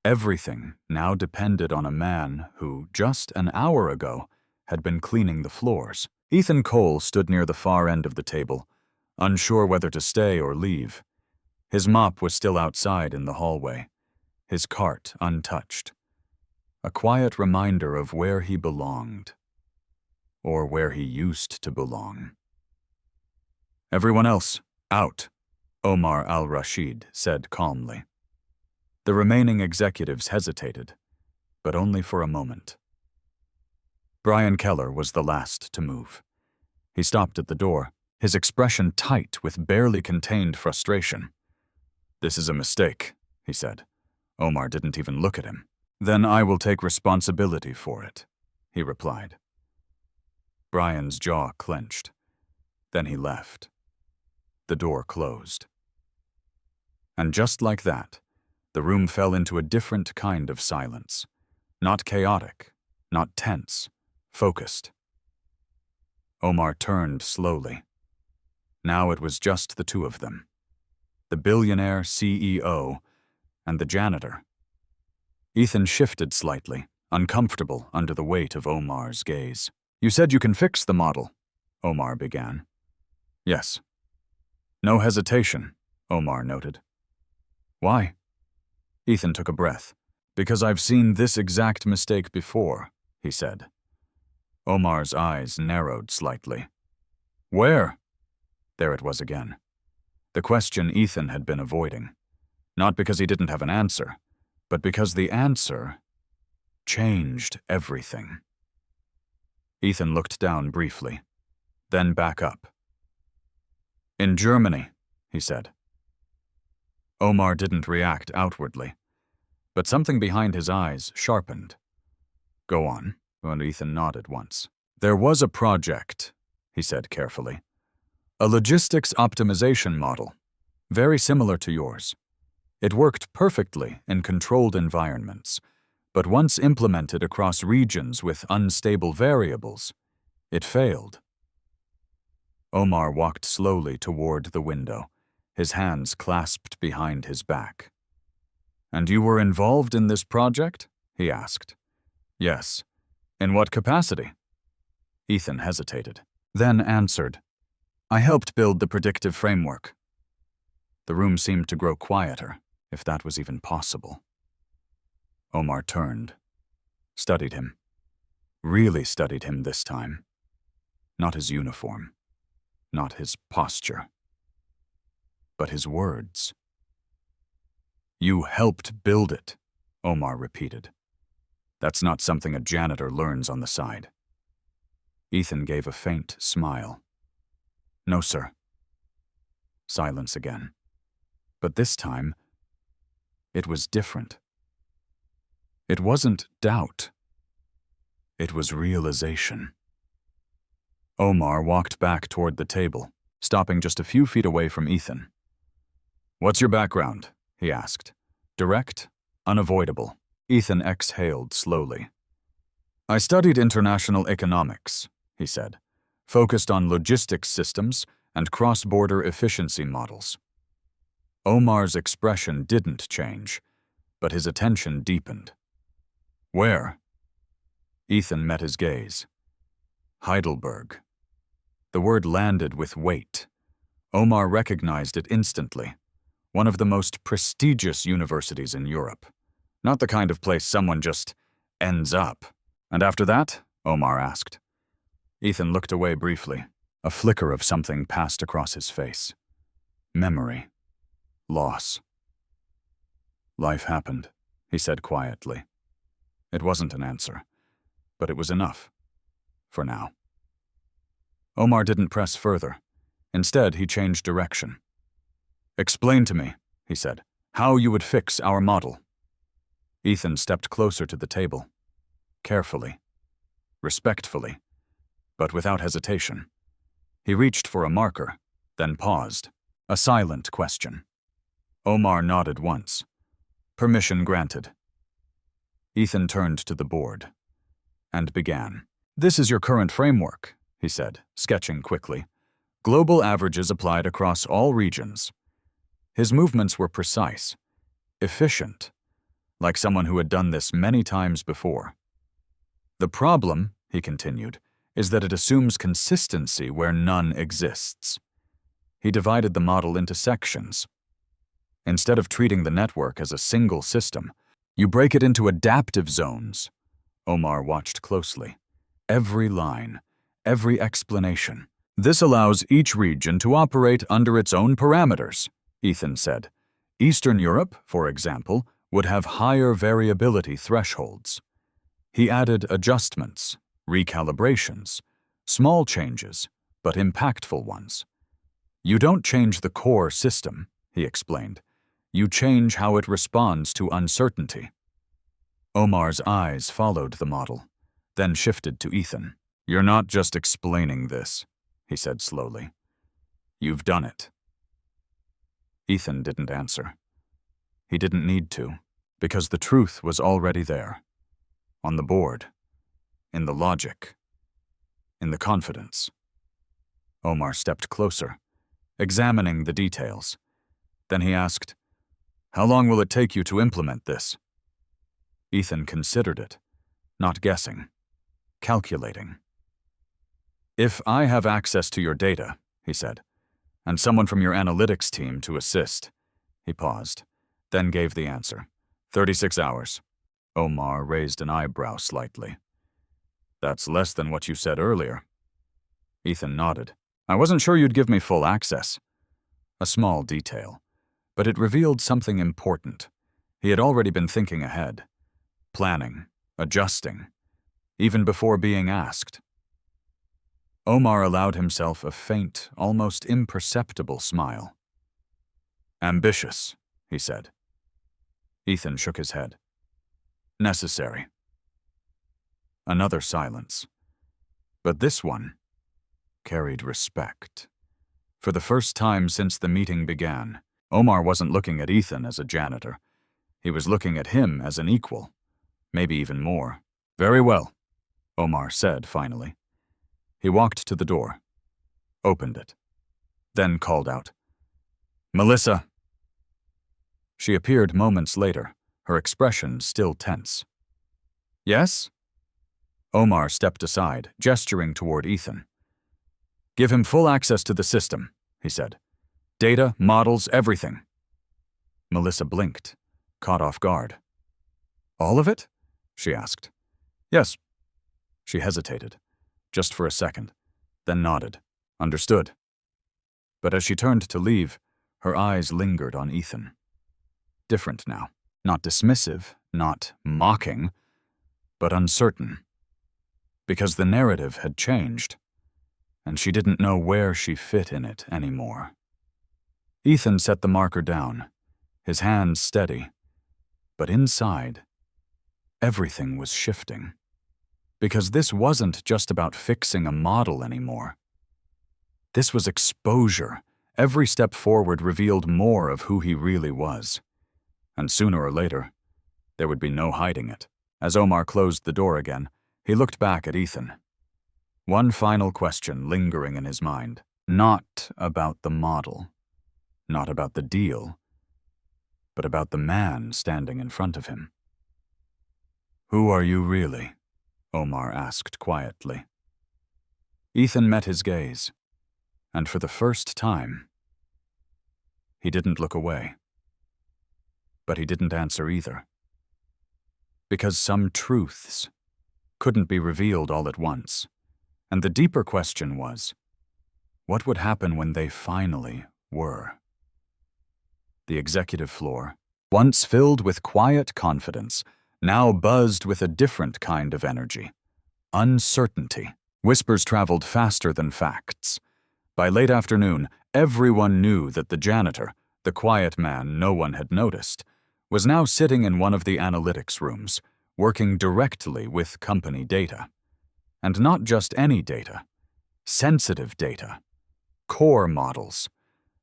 S1: everything now depended on a man who, just an hour ago, had been cleaning the floors. Ethan Cole stood near the far end of the table, unsure whether to stay or leave. His mop was still outside in the hallway, his cart untouched. A quiet reminder of where he belonged, or where he used to belong. "Everyone else, out," Omar al-Rashid said calmly. The remaining executives hesitated, but only for a moment. Brian Keller was the last to move. He stopped at the door, his expression tight with barely contained frustration. "This is a mistake," he said. Omar didn't even look at him. "Then I will take responsibility for it," he replied. Brian's jaw clenched. Then he left. The door closed. And just like that, the room fell into a different kind of silence. Not chaotic, not tense, focused. Omar turned slowly. Now it was just the two of them. The billionaire CEO and the janitor. Ethan shifted slightly, uncomfortable under the weight of Omar's gaze. "You said you can fix the model," Omar began. "Yes." "No hesitation," Omar noted. "Why?" Ethan took a breath. "Because I've seen this exact mistake before," he said. Omar's eyes narrowed slightly. "Where?" There it was again. The question Ethan had been avoiding. Not because he didn't have an answer, but because the answer changed everything. Ethan looked down briefly, then back up. "In Germany," he said. Omar didn't react outwardly, but something behind his eyes sharpened. "Go on," and Ethan nodded once. "There was a project," he said carefully. "A logistics optimization model, very similar to yours. It worked perfectly in controlled environments, but once implemented across regions with unstable variables, it failed." Omar walked slowly toward the window, his hands clasped behind his back. "And you were involved in this project?" he asked. "Yes. In what capacity?" Ethan hesitated, then answered, "I helped build the predictive framework." The room seemed to grow quieter, if that was even possible. Omar turned, studied him. Really studied him this time. Not his uniform, not his posture, but his words. "You helped build it," Omar repeated. "That's not something a janitor learns on the side." Ethan gave a faint smile. "No, sir." Silence again. But this time, it was different. It wasn't doubt. It was realization. Omar walked back toward the table, stopping just a few feet away from Ethan. "What's your background?" he asked. Direct, unavoidable. Ethan exhaled slowly. "I studied international economics," he said, "focused on logistics systems and cross-border efficiency models." Omar's expression didn't change, but his attention deepened. "Where?" Ethan met his gaze. Heidelberg. The word landed with weight. Omar recognized it instantly. One of the most prestigious universities in Europe. Not the kind of place someone just ends up. "And after that?" Omar asked. Ethan looked away briefly. A flicker of something passed across his face. Memory. Loss. Life happened, he said quietly. It wasn't an answer, but it was enough. For now. Omar didn't press further. Instead, he changed direction. Explain to me, he said, how you would fix our model. Ethan stepped closer to the table. Carefully. Respectfully. But without hesitation. He reached for a marker, then paused. A silent question. Omar nodded once. Permission granted. Ethan turned to the board and began. This is your current framework, he said, sketching quickly. Global averages applied across all regions. His movements were precise, efficient, like someone who had done this many times before. The problem, he continued, is that it assumes consistency where none exists. He divided the model into sections. Instead of treating the network as a single system, you break it into adaptive zones. Omar watched closely. Every line, every explanation. This allows each region to operate under its own parameters, Ethan said. Eastern Europe, for example, would have higher variability thresholds. He added adjustments, recalibrations, small changes, but impactful ones. You don't change the core system, he explained. You change how it responds to uncertainty. Omar's eyes followed the model, then shifted to Ethan. You're not just explaining this, he said slowly. You've done it. Ethan didn't answer. He didn't need to, because the truth was already there. On the board. In the logic. In the confidence. Omar stepped closer, examining the details. Then he asked, how long will it take you to implement this? Ethan considered it, not guessing, calculating. If I have access to your data, he said, and someone from your analytics team to assist. He paused, then gave the answer. 36 hours. Omar raised an eyebrow slightly. That's less than what you said earlier. Ethan nodded. I wasn't sure you'd give me full access. A small detail, but it revealed something important. He had already been thinking ahead, planning, adjusting, even before being asked. Omar allowed himself a faint, almost imperceptible smile. Ambitious, he said. Ethan shook his head. Necessary. Another silence. But this one carried respect. For the first time since the meeting began, Omar wasn't looking at Ethan as a janitor. He was looking at him as an equal, maybe even more. Very well, Omar said finally. He walked to the door, opened it, then called out, Melissa. She appeared moments later, her expression still tense. Yes? Omar stepped aside, gesturing toward Ethan. Give him full access to the system, he said. Data, models, everything. Melissa blinked, caught off guard. All of it? She asked. Yes. She hesitated, just for a second, then nodded. Understood. But as she turned to leave, her eyes lingered on Ethan. Different now. Not dismissive, not mocking, but uncertain. Because the narrative had changed, and she didn't know where she fit in it anymore. Ethan set the marker down, his hands steady, but inside, everything was shifting. Because this wasn't just about fixing a model anymore. This was exposure. Every step forward revealed more of who he really was. And sooner or later, there would be no hiding it. As Omar closed the door again, he looked back at Ethan. One final question lingering in his mind. Not about the model, not about the deal, but about the man standing in front of him. Who are you really? Omar asked quietly. Ethan met his gaze, and for the first time, he didn't look away. But he didn't answer either. Because some truths couldn't be revealed all at once, And the deeper question was, what would happen when they finally were? The executive floor, once filled with quiet confidence, now buzzed with a different kind of energy. Uncertainty. Whispers traveled faster than facts. By late afternoon, everyone knew that the janitor, the quiet man no one had noticed, was now sitting in one of the analytics rooms, working directly with company data. And not just any data. Sensitive data. Core models.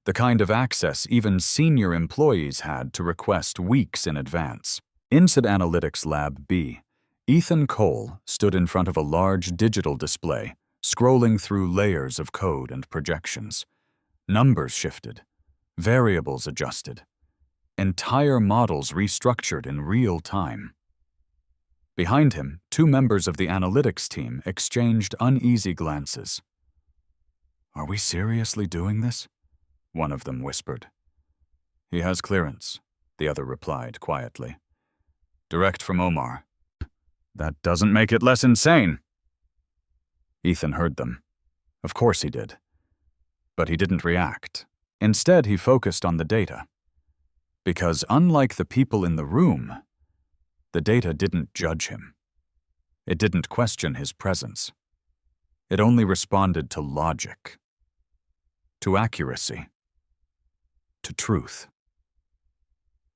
S1: The kind of access even senior employees had to request weeks in advance. Inside Analytics Lab B, Ethan Cole stood in front of a large digital display, scrolling through layers of code and projections. Numbers shifted, variables adjusted, entire models restructured in real time. Behind him, two members of the analytics team exchanged uneasy glances. "Are we seriously doing this?" one of them whispered. "He has clearance," the other replied quietly. "Direct from Omar." "That doesn't make it less insane." Ethan heard them. Of course he did. But he didn't react. Instead, he focused on the data. Because unlike the people in the room, the data didn't judge him. It didn't question his presence. It only responded to logic, to accuracy, to truth.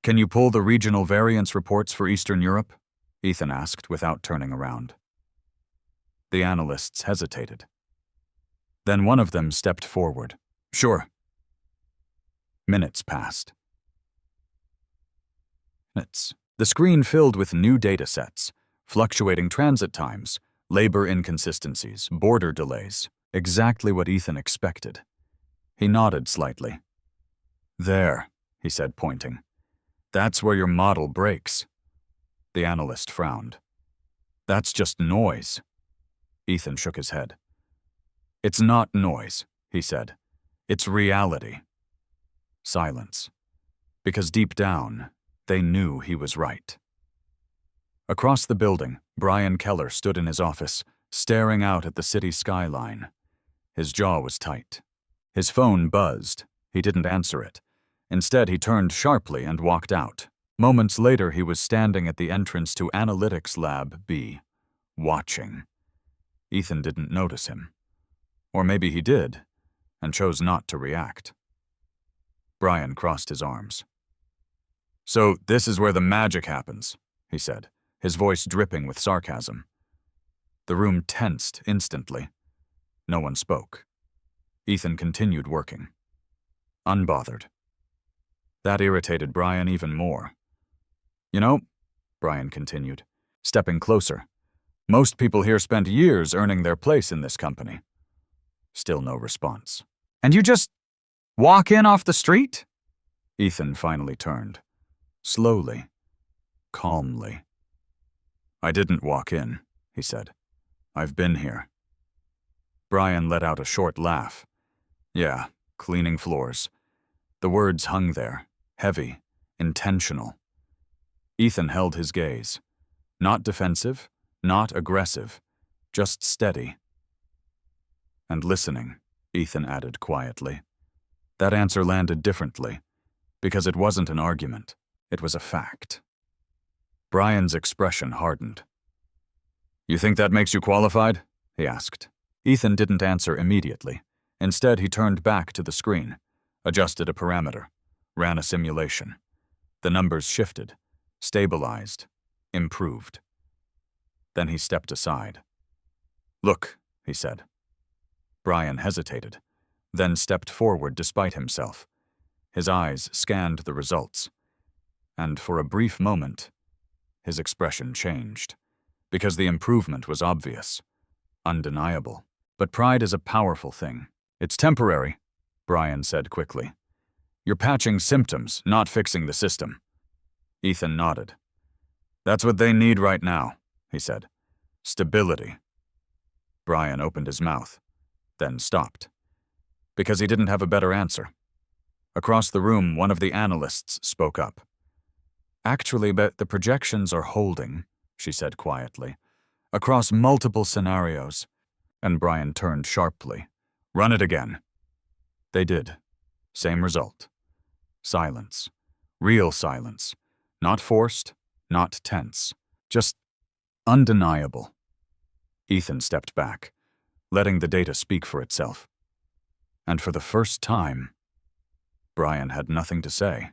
S1: "Can you pull the regional variance reports for Eastern Europe?" Ethan asked without turning around. The analysts hesitated. Then one of them stepped forward. "Sure." Minutes passed. The screen filled with new data sets, fluctuating transit times, labor inconsistencies, border delays, exactly what Ethan expected. He nodded slightly. "There," he said, pointing. "That's where your model breaks." The analyst frowned. "That's just noise." Ethan shook his head. "It's not noise," he said. "It's reality." Silence. Because deep down, they knew he was right. Across the building, Brian Keller stood in his office, staring out at the city skyline. His jaw was tight. His phone buzzed. He didn't answer it. Instead, he turned sharply and walked out. Moments later, he was standing at the entrance to Analytics Lab B, watching. Ethan didn't notice him. Or maybe he did, and chose not to react. Brian crossed his arms. "So this is where the magic happens," he said, his voice dripping with sarcasm. The room tensed instantly. No one spoke. Ethan continued working. Unbothered. That irritated Brian even more. "You know," Brian continued, stepping closer, "most people here spent years earning their place in this company." Still no response. "And you just walk in off the street?" Ethan finally turned. Slowly, calmly. "I didn't walk in," he said. "I've been here." Brian let out a short laugh. "Yeah, cleaning floors." The words hung there, heavy, intentional. Ethan held his gaze. Not defensive, not aggressive, just steady. "And listening," Ethan added quietly. That answer landed differently, because it wasn't an argument. It was a fact. Brian's expression hardened. "You think that makes you qualified?" he asked. Ethan didn't answer immediately. Instead, he turned back to the screen, adjusted a parameter, ran a simulation. The numbers shifted, stabilized, improved. Then he stepped aside. "Look," he said. Brian hesitated, then stepped forward despite himself. His eyes scanned the results. And for a brief moment, his expression changed, because the improvement was obvious, undeniable. But pride is a powerful thing. "It's temporary," Brian said quickly. "You're patching symptoms, not fixing the system." Ethan nodded. "That's what they need right now," he said. "Stability." Brian opened his mouth, then stopped, because he didn't have a better answer. Across the room, one of the analysts spoke up. "Actually, but the projections are holding," she said quietly, "across multiple scenarios. And Brian turned sharply. "Run it again." They did. Same result. Silence. Real silence. Not forced, not tense. Just undeniable. Ethan stepped back, letting the data speak for itself. And for the first time, Brian had nothing to say.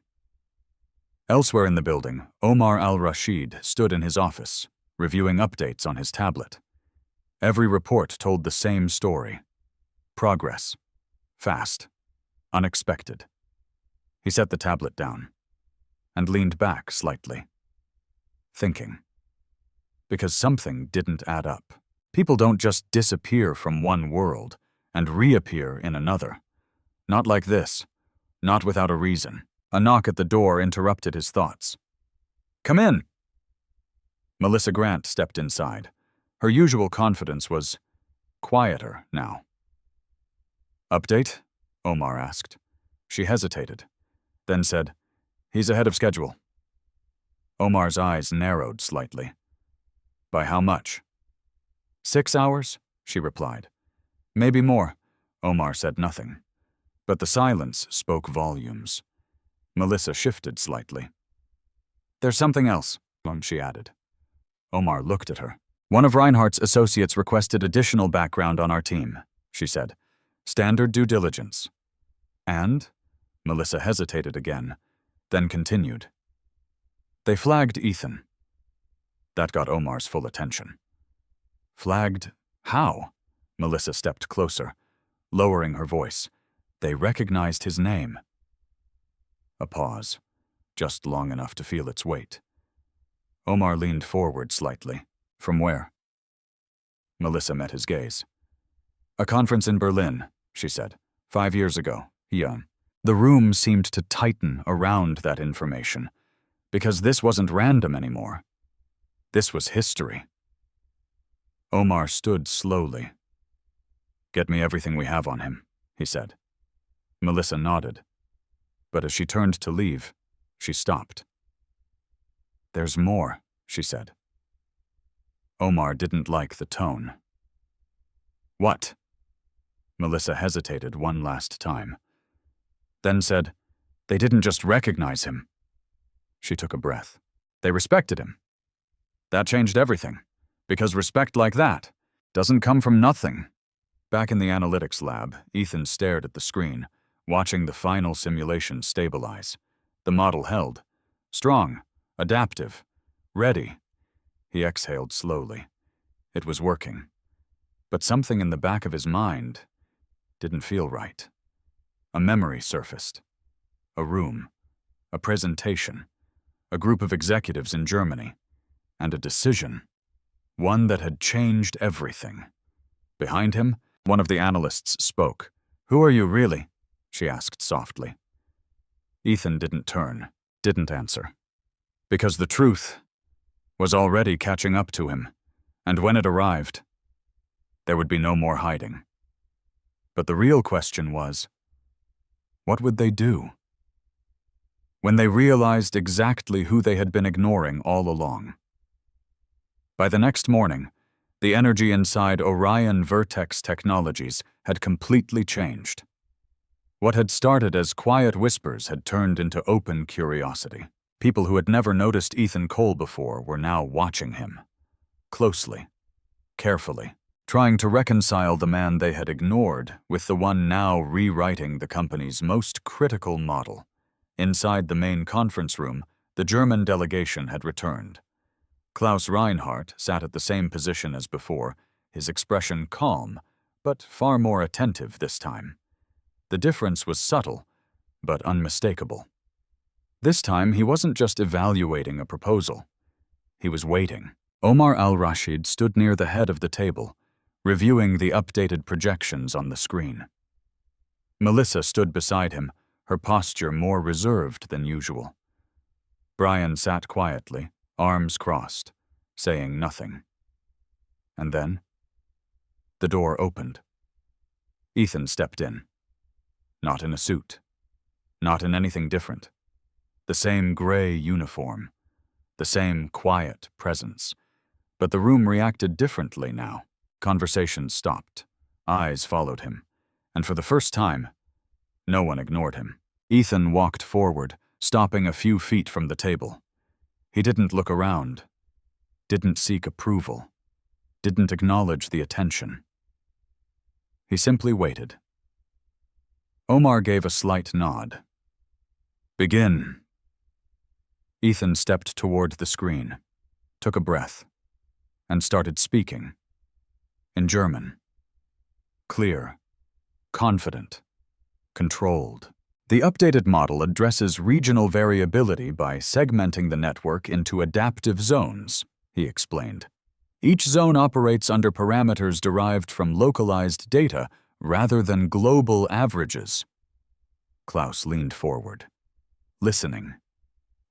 S1: Elsewhere in the building, Omar al-Rashid stood in his office, reviewing updates on his tablet. Every report told the same story. Progress. Fast. Unexpected. He set the tablet down and leaned back slightly, thinking. Because something didn't add up. People don't just disappear from one world and reappear in another. Not like this. Not without a reason. A knock at the door interrupted his thoughts. "Come in." Melissa Grant stepped inside. Her usual confidence was quieter now. "Update?" Omar asked. She hesitated, then said, "He's ahead of schedule." Omar's eyes narrowed slightly. "By how much?" 6 hours, she replied. "Maybe more." Omar said nothing, but the silence spoke volumes. Melissa shifted slightly. "There's something else," she added. Omar looked at her. "One of Reinhardt's associates requested additional background on our team," she said. "Standard due diligence." "And?" Melissa hesitated again, then continued. "They flagged Ethan." That got Omar's full attention. "Flagged? How?" Melissa stepped closer, lowering her voice. "They recognized his name." A pause, just long enough to feel its weight. Omar leaned forward slightly. "From where?" Melissa met his gaze. "A conference in Berlin," she said. 5 years ago, The room seemed to tighten around that information, because this wasn't random anymore. This was history. Omar stood slowly. "Get me everything we have on him," he said. Melissa nodded, but as she turned to leave, she stopped. "There's more," she said. Omar didn't like the tone. "What?" Melissa hesitated one last time, then said, "They didn't just recognize him." She took a breath. "They respected him. That changed everything, because respect like that doesn't come from nothing." Back in the analytics lab, Ethan stared at the screen, watching the final simulation stabilize. The model held. Strong, adaptive, ready. He exhaled slowly. It was working. But something in the back of his mind didn't feel right. A memory surfaced. A room. A presentation. A group of executives in Germany. And a decision. One that had changed everything. Behind him, one of the analysts spoke. "Who are you, really?" she asked softly. Ethan didn't turn, didn't answer. Because the truth was already catching up to him, and when it arrived, there would be no more hiding. But the real question was, what would they do? When they realized exactly who they had been ignoring all along. By the next morning, the energy inside Orion Vertex Technologies had completely changed. What had started as quiet whispers had turned into open curiosity. People who had never noticed Ethan Cole before were now watching him. Closely. Carefully. Trying to reconcile the man they had ignored with the one now rewriting the company's most critical model. Inside the main conference room, the German delegation had returned. Klaus Reinhardt sat at the same position as before, his expression calm, but far more attentive this time. The difference was subtle, but unmistakable. This time, he wasn't just evaluating a proposal. He was waiting. Omar al-Rashid stood near the head of the table, reviewing the updated projections on the screen. Melissa stood beside him, her posture more reserved than usual. Brian sat quietly, arms crossed, saying nothing. And then, the door opened. Ethan stepped in. Not in a suit. Not in anything different. The same gray uniform. The same quiet presence. But the room reacted differently now. Conversation stopped. Eyes followed him. And for the first time, no one ignored him. Ethan walked forward, stopping a few feet from the table. He didn't look around, didn't seek approval, didn't acknowledge the attention. He simply waited. Omar gave a slight nod. "Begin." Ethan stepped toward the screen, took a breath, and started speaking. In German. Clear, confident, controlled. The updated model addresses regional variability by segmenting the network into adaptive zones, he explained. Each zone operates under parameters derived from localized data rather than global averages. Klaus leaned forward, listening,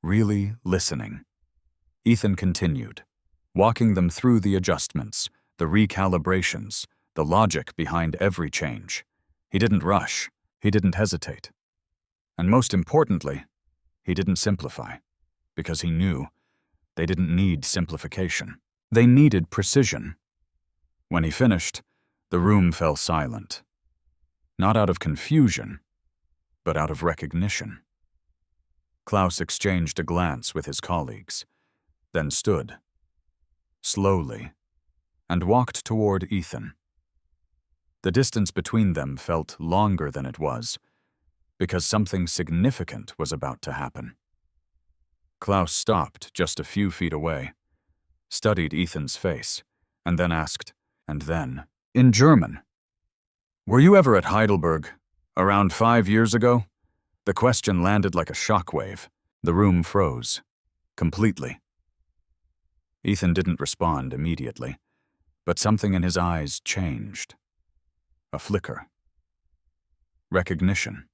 S1: really listening. Ethan continued, walking them through the adjustments, the recalibrations, the logic behind every change. He didn't rush, he didn't hesitate. And most importantly, he didn't simplify, because he knew they didn't need simplification. They needed precision. When he finished, the room fell silent. Not out of confusion, but out of recognition. Klaus exchanged a glance with his colleagues, then stood, slowly, and walked toward Ethan. The distance between them felt longer than it was, because something significant was about to happen. Klaus stopped just a few feet away, studied Ethan's face, and then asked, and then, in German, "Were you ever at Heidelberg, around 5 years ago?" The question landed like a shockwave. The room froze, completely. Ethan didn't respond immediately, but something in his eyes changed. A flicker. Recognition.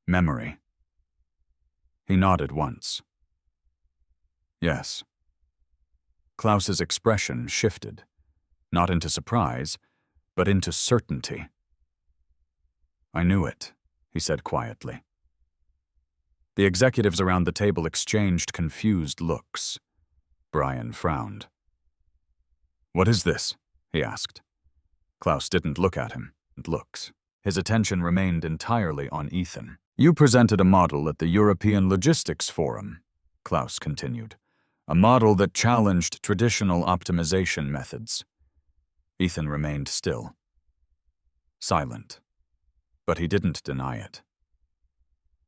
S1: Memory. He nodded once. Yes. Klaus's expression shifted, not into surprise, but into certainty. "I knew it," he said quietly. The executives around the table exchanged confused looks. Brian frowned. "What is this?" he asked. Klaus didn't look at him. His attention remained entirely on Ethan. "You presented a model at the European Logistics Forum," Klaus continued. "A model that challenged traditional optimization methods." Ethan remained still. Silent. But he didn't deny it.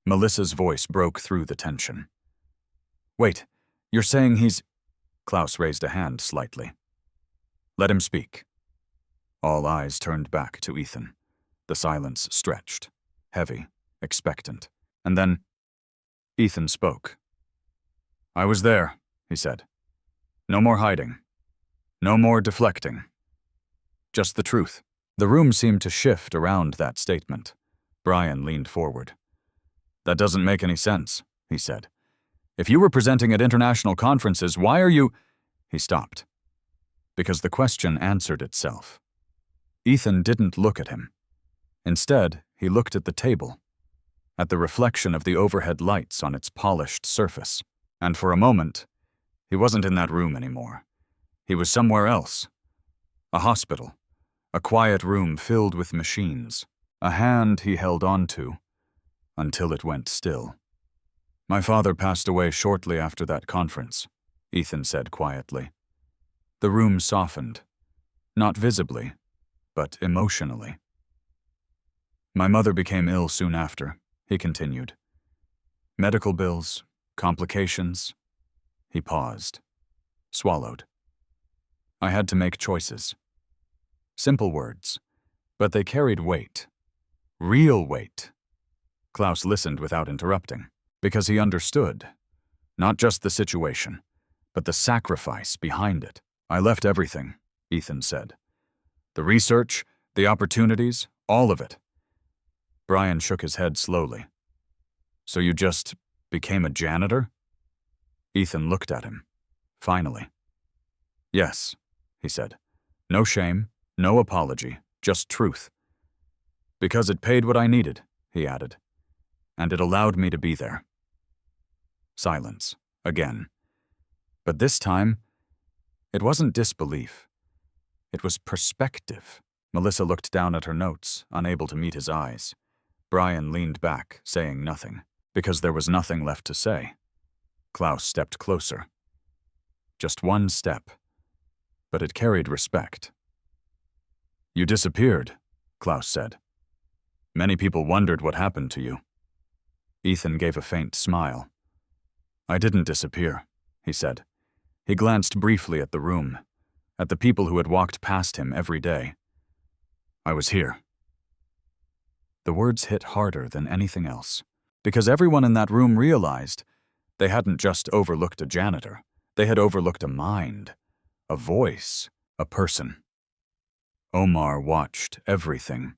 S1: Melissa's voice broke through the tension. "Wait, you're saying he's—" Klaus raised a hand slightly. "Let him speak." All eyes turned back to Ethan. The silence stretched, heavy, expectant. And then Ethan spoke. "I was there," he said. "No more hiding. No more deflecting. Just the truth." The room seemed to shift around that statement. Brian leaned forward. "That doesn't make any sense," he said. "If you were presenting at international conferences, why are you—" He stopped. Because the question answered itself. Ethan didn't look at him. Instead, he looked at the table, at the reflection of the overhead lights on its polished surface. And for a moment, he wasn't in that room anymore. He was somewhere else. A hospital, a quiet room filled with machines, a hand he held onto until it went still. "My father passed away shortly after that conference," Ethan said quietly. The room softened, not visibly, but emotionally. "My mother became ill soon after," he continued. "Medical bills, complications." He paused, swallowed. "I had to make choices." Simple words, but they carried weight. Real weight. Klaus listened without interrupting, because he understood, not just the situation, but the sacrifice behind it. "I left everything," Ethan said. "The research, the opportunities, all of it." Brian shook his head slowly. "So you just became a janitor?" Ethan looked at him, finally. "Yes," he said. "No shame, no apology, just truth. Because it paid what I needed," he added, "and it allowed me to be there." Silence, again. But this time, it wasn't disbelief. It was perspective. Melissa looked down at her notes, unable to meet his eyes. Brian leaned back, saying nothing, because there was nothing left to say. Klaus stepped closer. Just one step, but it carried respect. "You disappeared," Klaus said. "Many people wondered what happened to you." Ethan gave a faint smile. "I didn't disappear," he said. He glanced briefly at the room, at the people who had walked past him every day. "I was here." The words hit harder than anything else, because everyone in that room realized they hadn't just overlooked a janitor. They had overlooked a mind, a voice, a person. Omar watched everything,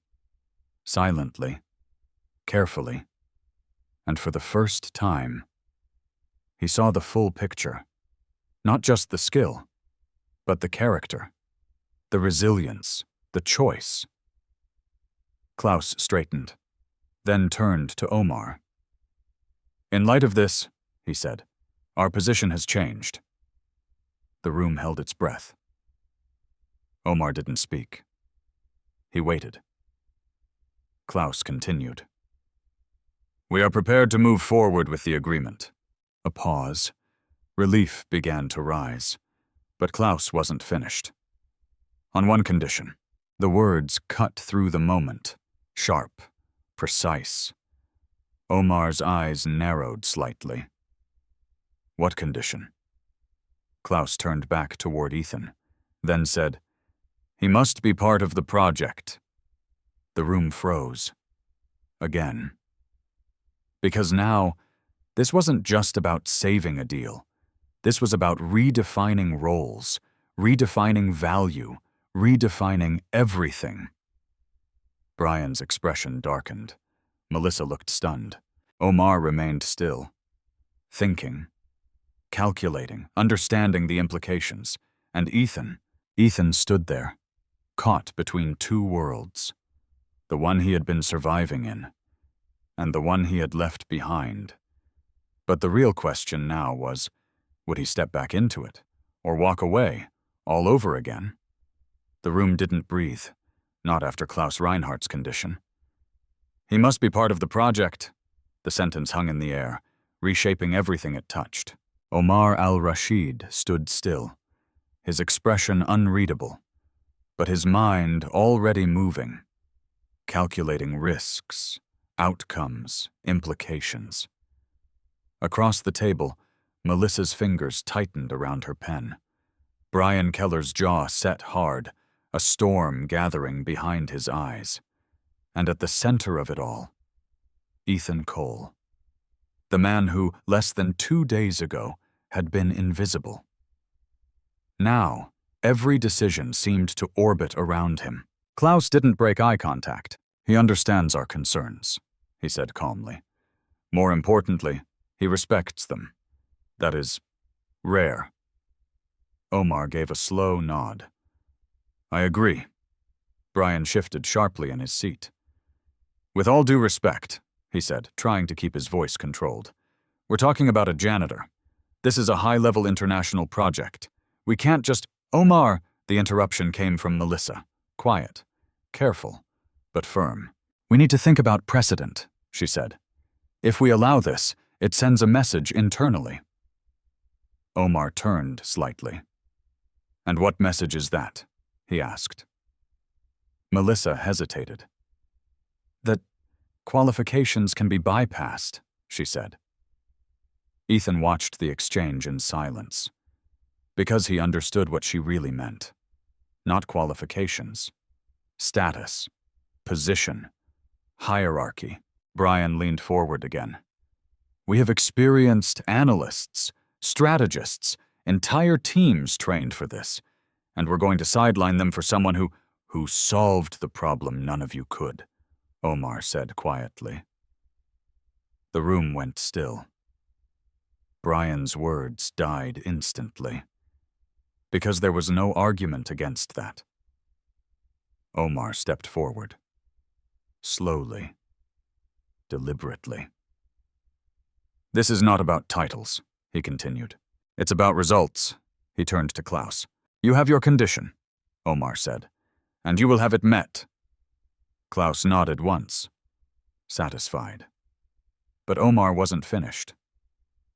S1: silently, carefully, and for the first time, he saw the full picture. Not just the skill, but the character, the resilience, the choice. Klaus straightened, then turned to Omar. "In light of this," he said, "our position has changed." The room held its breath. Omar didn't speak. He waited. Klaus continued. "We are prepared to move forward with the agreement." A pause. Relief began to rise, but Klaus wasn't finished. "On one condition." The words cut through the moment, sharp, precise. Omar's eyes narrowed slightly. "What condition?" Klaus turned back toward Ethan, then said, "He must be part of the project." The room froze. Again. Because now, this wasn't just about saving a deal. This was about redefining roles, redefining value, redefining everything. Brian's expression darkened. Melissa looked stunned. Omar remained still, thinking, calculating, understanding the implications. And Ethan stood there, caught between two worlds. The one he had been surviving in, and the one he had left behind. But the real question now was, would he step back into it, or walk away, all over again? The room didn't breathe, not after Klaus Reinhardt's condition. "He must be part of the project." The sentence hung in the air, reshaping everything it touched. Omar al-Rashid stood still, his expression unreadable, but his mind already moving, calculating risks, outcomes, implications. Across the table, Melissa's fingers tightened around her pen. Brian Keller's jaw set hard, a storm gathering behind his eyes. And at the center of it all, Ethan Cole, the man who, less than 2 days ago, had been invisible. Now, every decision seemed to orbit around him. Klaus didn't break eye contact. "He understands our concerns," he said calmly. "More importantly, he respects them. That is rare." Omar gave a slow nod. "I agree." Brian shifted sharply in his seat. "With all due respect," he said, trying to keep his voice controlled, "we're talking about a janitor. This is a high-level international project. We can't just—" "Omar!" The interruption came from Melissa. Quiet, careful, but firm. "We need to think about precedent," she said. "If we allow this, it sends a message internally." Omar turned slightly. "And what message is that?" he asked. Melissa hesitated. "That qualifications can be bypassed," she said. Ethan watched the exchange in silence, because he understood what she really meant. Not qualifications. Status. Position. Hierarchy. Brian leaned forward again. "We have experienced analysts, strategists, entire teams trained for this, and we're going to sideline them for someone who solved the problem none of you could," Omar said quietly. The room went still. Brian's words died instantly, because there was no argument against that. Omar stepped forward, slowly, deliberately. "This is not about titles," he continued. "It's about results." He turned to Klaus. "You have your condition. Omar said, "and you will have it met." Klaus nodded once, satisfied. But Omar wasn't finished.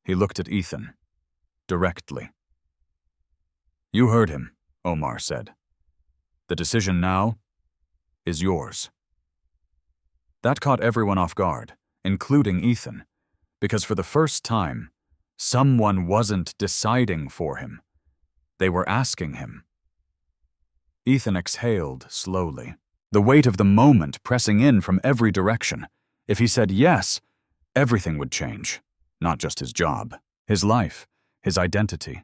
S1: He looked at Ethan, directly. "You heard him," Omar said. "The decision now is yours." That caught everyone off guard, including Ethan, because for the first time, someone wasn't deciding for him. They were asking him. Ethan exhaled slowly, the weight of the moment pressing in from every direction. If he said yes, everything would change, not just his job, his life, his identity.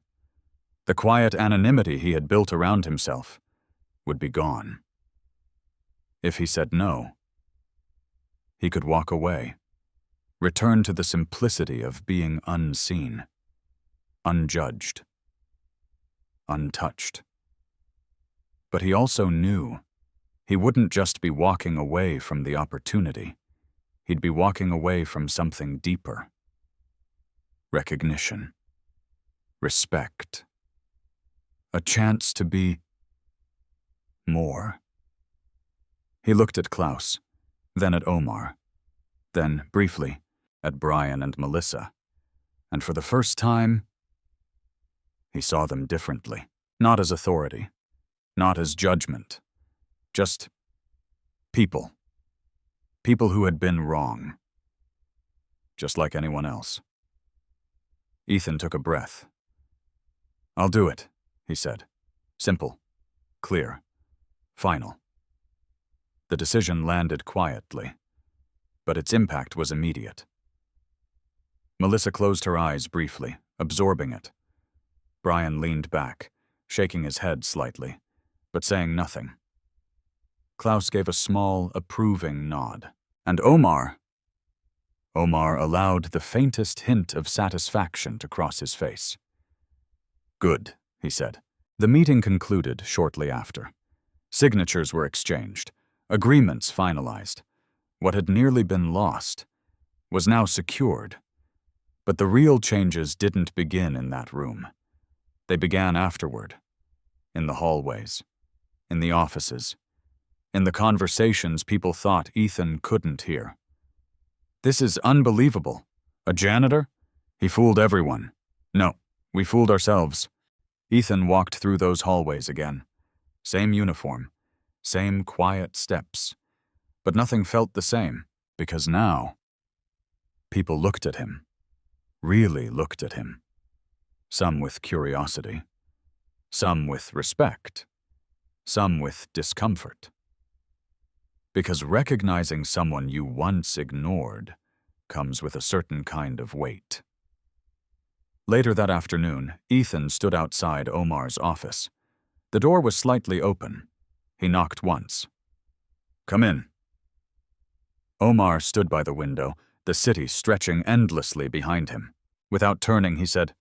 S1: The quiet anonymity he had built around himself would be gone. If he said no, he could walk away, return to the simplicity of being unseen, unjudged, untouched. But he also knew he wouldn't just be walking away from the opportunity. He'd be walking away from something deeper. Recognition. Respect. A chance to be more. He looked at Klaus, then at Omar, then, briefly, at Brian and Melissa, and for the first time, he saw them differently, not as authority, not as judgment, just people. People who had been wrong, just like anyone else. Ethan took a breath. "I'll do it," he said. Simple, clear, final. The decision landed quietly, but its impact was immediate. Melissa closed her eyes briefly, absorbing it. Brian leaned back, shaking his head slightly, but saying nothing. Klaus gave a small, approving nod, and Omar allowed the faintest hint of satisfaction to cross his face. "Good," he said. The meeting concluded shortly after. Signatures were exchanged, agreements finalized. What had nearly been lost was now secured. But the real changes didn't begin in that room. They began afterward, in the hallways, in the offices, in the conversations people thought Ethan couldn't hear. "This is unbelievable. A janitor? He fooled everyone. No, we fooled ourselves." Ethan walked through those hallways again. Same uniform, same quiet steps. But nothing felt the same, because now, people looked at him, really looked at him. Some with curiosity, some with respect, some with discomfort. Because recognizing someone you once ignored comes with a certain kind of weight. Later that afternoon, Ethan stood outside Omar's office. The door was slightly open. He knocked once. "Come in." Omar stood by the window, the city stretching endlessly behind him. Without turning, he said,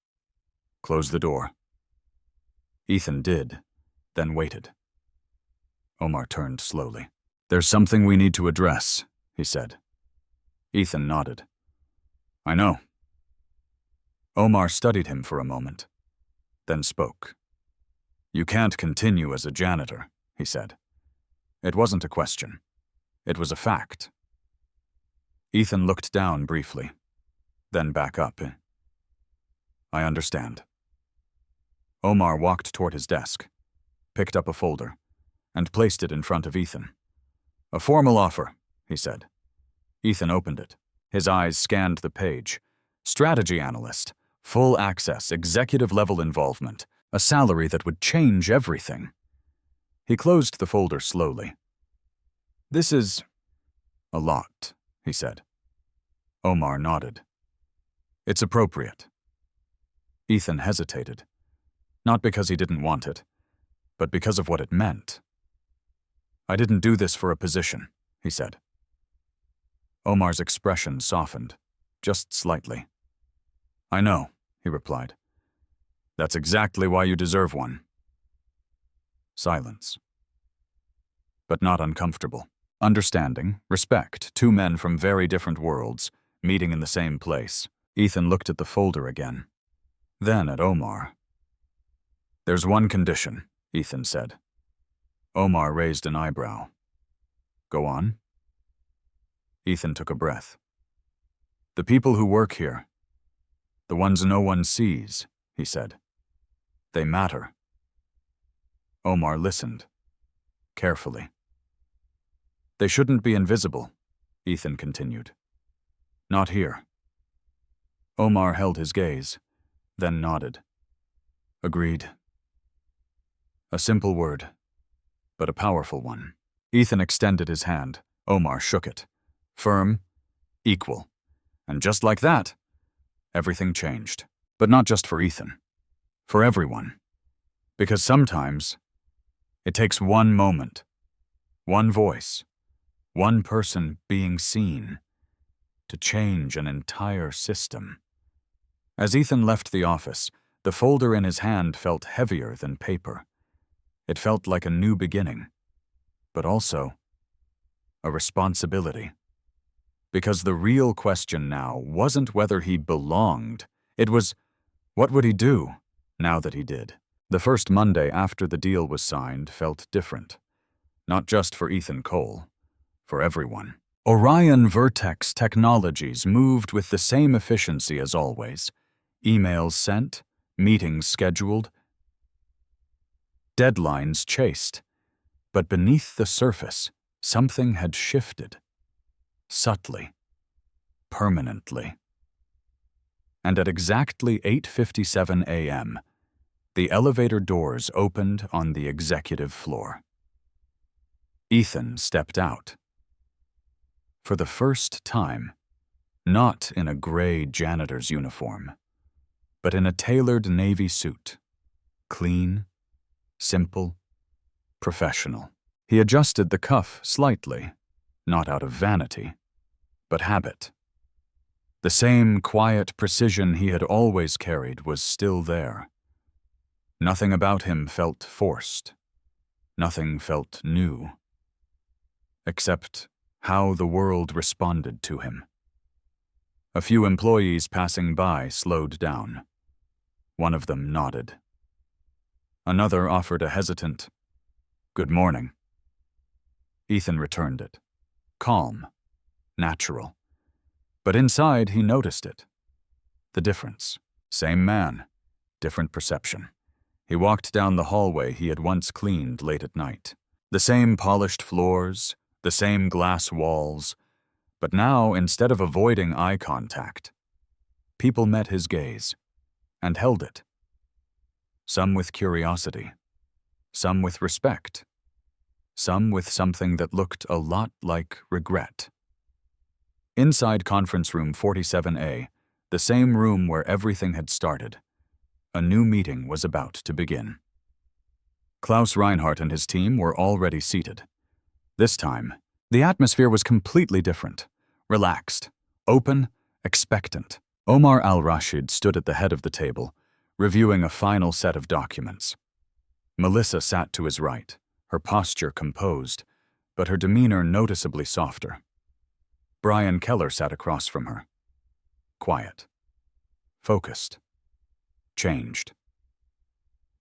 S1: "Close the door." Ethan did, then waited. Omar turned slowly. "There's something we need to address," he said. Ethan nodded. "I know." Omar studied him for a moment, then spoke. "You can't continue as a janitor," he said. It wasn't a question. It was a fact. Ethan looked down briefly, then back up. "I understand." Omar walked toward his desk, picked up a folder, and placed it in front of Ethan. "A formal offer," he said. Ethan opened it. His eyes scanned the page. Strategy analyst, full access, executive-level involvement, a salary that would change everything. He closed the folder slowly. "This is a lot," he said. Omar nodded. "It's appropriate." Ethan hesitated, not because he didn't want it, but because of what it meant. "I didn't do this for a position," he said. Omar's expression softened, just slightly. "I know," he replied. "That's exactly why you deserve one." Silence. But not uncomfortable. Understanding, respect, two men from very different worlds, meeting in the same place. Ethan looked at the folder again, then at Omar. "There's one condition," Ethan said. Omar raised an eyebrow. Go on. Ethan took a breath. The people who work here, the ones no one sees, he said. They matter. Omar listened, carefully. They shouldn't be invisible, Ethan continued. Not here. Omar held his gaze, then nodded. Agreed. A simple word, but a powerful one. Ethan extended his hand. Omar shook it. Firm, equal. And just like that, everything changed. But not just for Ethan. For everyone. Because sometimes, it takes one moment, one voice, one person being seen, to change an entire system. As Ethan left the office, the folder in his hand felt heavier than paper. It felt like a new beginning, but also a responsibility. Because the real question now wasn't whether he belonged, it was, what would he do now that he did? The first Monday after the deal was signed felt different. Not just for Ethan Cole, for everyone. Orion Vertex Technologies moved with the same efficiency as always. Emails sent, meetings scheduled, deadlines chased. But beneath the surface, something had shifted. Subtly. Permanently. And at exactly 8:57 a.m., the elevator doors opened on the executive floor. Ethan stepped out. For the first time, not in a gray janitor's uniform, but in a tailored navy suit. Clean, simple, professional. He adjusted the cuff slightly, not out of vanity, but habit. The same quiet precision he had always carried was still there. Nothing about him felt forced. Nothing felt new. Except how the world responded to him. A few employees passing by slowed down. One of them nodded. Another offered a hesitant, "Good morning." Ethan returned it. Calm, natural. But inside he noticed it. The difference. Same man, different perception. He walked down the hallway he had once cleaned late at night. The same polished floors, the same glass walls, but now, instead of avoiding eye contact, people met his gaze and held it. Some with curiosity, some with respect, some with something that looked a lot like regret. Inside conference room 47A, the same room where everything had started, a new meeting was about to begin. Klaus Reinhardt and his team were already seated. This time, the atmosphere was completely different. Relaxed, open, expectant. Omar al-Rashid stood at the head of the table, reviewing a final set of documents. Melissa sat to his right, her posture composed, but her demeanor noticeably softer. Brian Keller sat across from her. Quiet. Focused. Changed.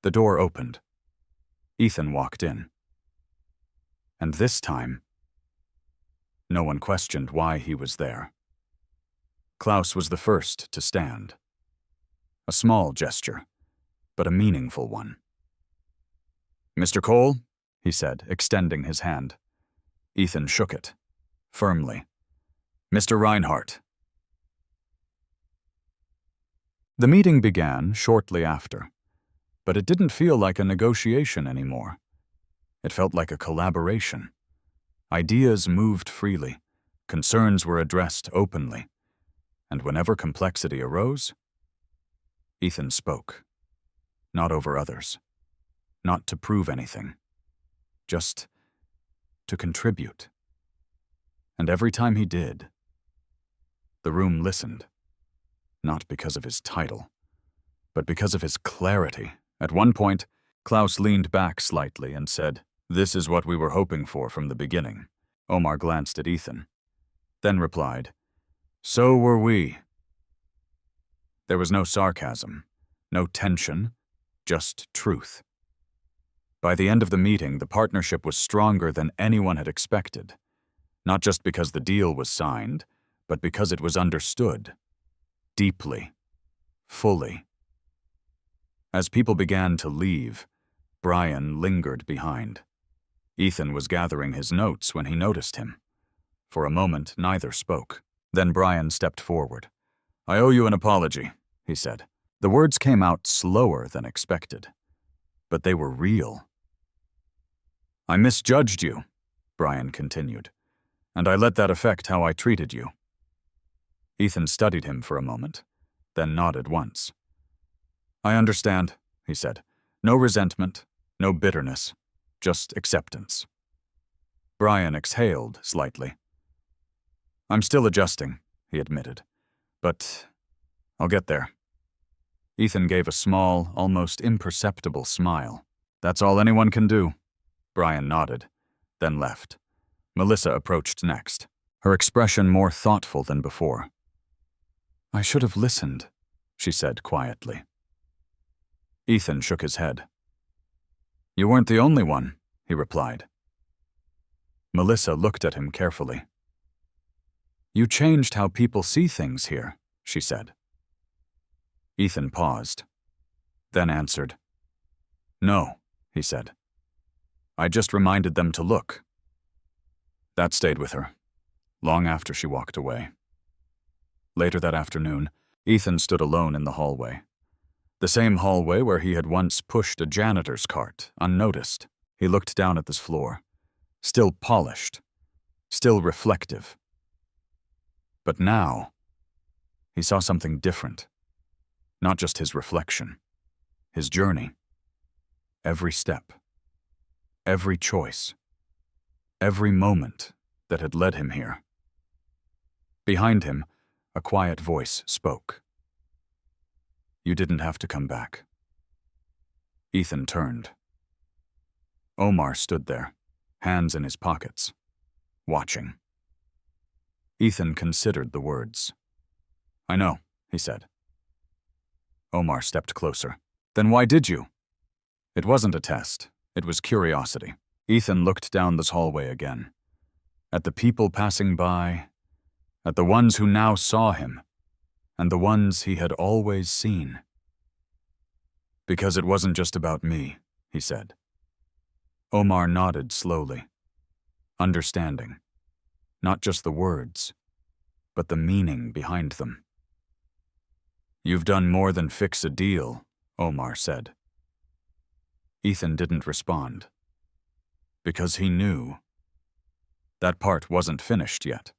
S1: The door opened. Ethan walked in. And this time, no one questioned why he was there. Klaus was the first to stand. A small gesture, but a meaningful one. "Mr. Cole," he said, extending his hand. Ethan shook it, firmly. "Mr. Reinhardt." The meeting began shortly after, but it didn't feel like a negotiation anymore. It felt like a collaboration. Ideas moved freely, concerns were addressed openly, and whenever complexity arose, Ethan spoke. Not over others. Not to prove anything. Just to contribute. And every time he did, the room listened. Not because of his title, but because of his clarity. At one point, Klaus leaned back slightly and said, "This is what we were hoping for from the beginning." Omar glanced at Ethan, then replied, "So were we." There was no sarcasm, no tension, just truth. By the end of the meeting, the partnership was stronger than anyone had expected, not just because the deal was signed, but because it was understood. Deeply. Fully. As people began to leave, Brian lingered behind. Ethan was gathering his notes when he noticed him. For a moment, neither spoke. Then Brian stepped forward. "I owe you an apology," he said. The words came out slower than expected, but they were real. "I misjudged you," Brian continued, "and I let that affect how I treated you." Ethan studied him for a moment, then nodded once. "I understand," he said. "No resentment, no bitterness, just acceptance." Brian exhaled slightly. "I'm still adjusting," he admitted, "but I'll get there." Ethan gave a small, almost imperceptible smile. "That's all anyone can do." Brian nodded, then left. Melissa approached next, her expression more thoughtful than before. "I should have listened," she said quietly. Ethan shook his head. "You weren't the only one," he replied. Melissa looked at him carefully. "You changed how people see things here," she said. Ethan paused, then answered. "No," he said. "I just reminded them to look." That stayed with her, long after she walked away. Later that afternoon, Ethan stood alone in the hallway. The same hallway where he had once pushed a janitor's cart, unnoticed. He looked down at this floor, still polished, still reflective. But now, he saw something different. Not just his reflection, his journey. Every step, every choice, every moment that had led him here. Behind him, a quiet voice spoke. "You didn't have to come back." Ethan turned. Omar stood there, hands in his pockets, watching. Ethan considered the words. "I know," he said. Omar stepped closer. "Then why did you?" It wasn't a test. It was curiosity. Ethan looked down this hallway again. At the people passing by, at the ones who now saw him, and the ones he had always seen. "Because it wasn't just about me," he said. Omar nodded slowly, understanding. Not just the words, but the meaning behind them. "You've done more than fix a deal," Omar said. Ethan didn't respond, because he knew that part wasn't finished yet.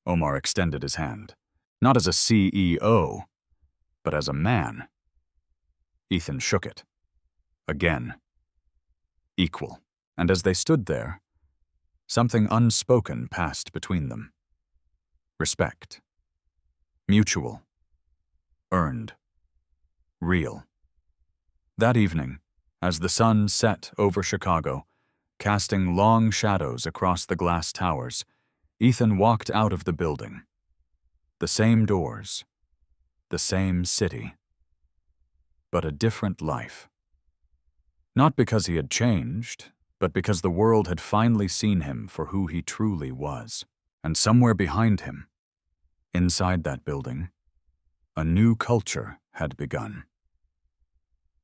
S1: Omar extended his hand, not as a CEO, but as a man. Ethan shook it. Again. Equal. And as they stood there, something unspoken passed between them. Respect. Mutual. Earned. Real. That evening, as the sun set over Chicago, casting long shadows across the glass towers, Ethan walked out of the building. The same doors, the same city, but a different life. Not because he had changed, but because the world had finally seen him for who he truly was. And somewhere behind him, inside that building, a new culture had begun.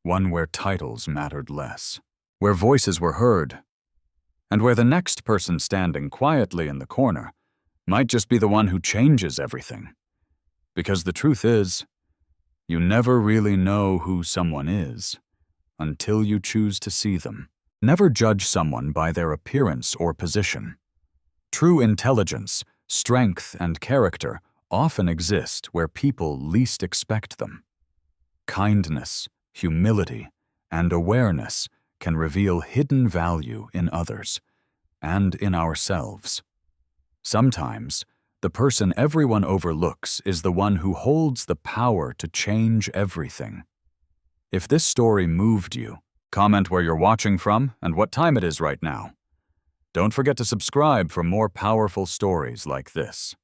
S1: One where titles mattered less, where voices were heard, and where the next person standing quietly in the corner might just be the one who changes everything. Because the truth is, you never really know who someone is until you choose to see them. Never judge someone by their appearance or position. True intelligence, strength, and character often exist where people least expect them. Kindness, humility, and awareness can reveal hidden value in others and in ourselves. Sometimes, the person everyone overlooks is the one who holds the power to change everything. If this story moved you, comment where you're watching from and what time it is right now. Don't forget to subscribe for more powerful stories like this.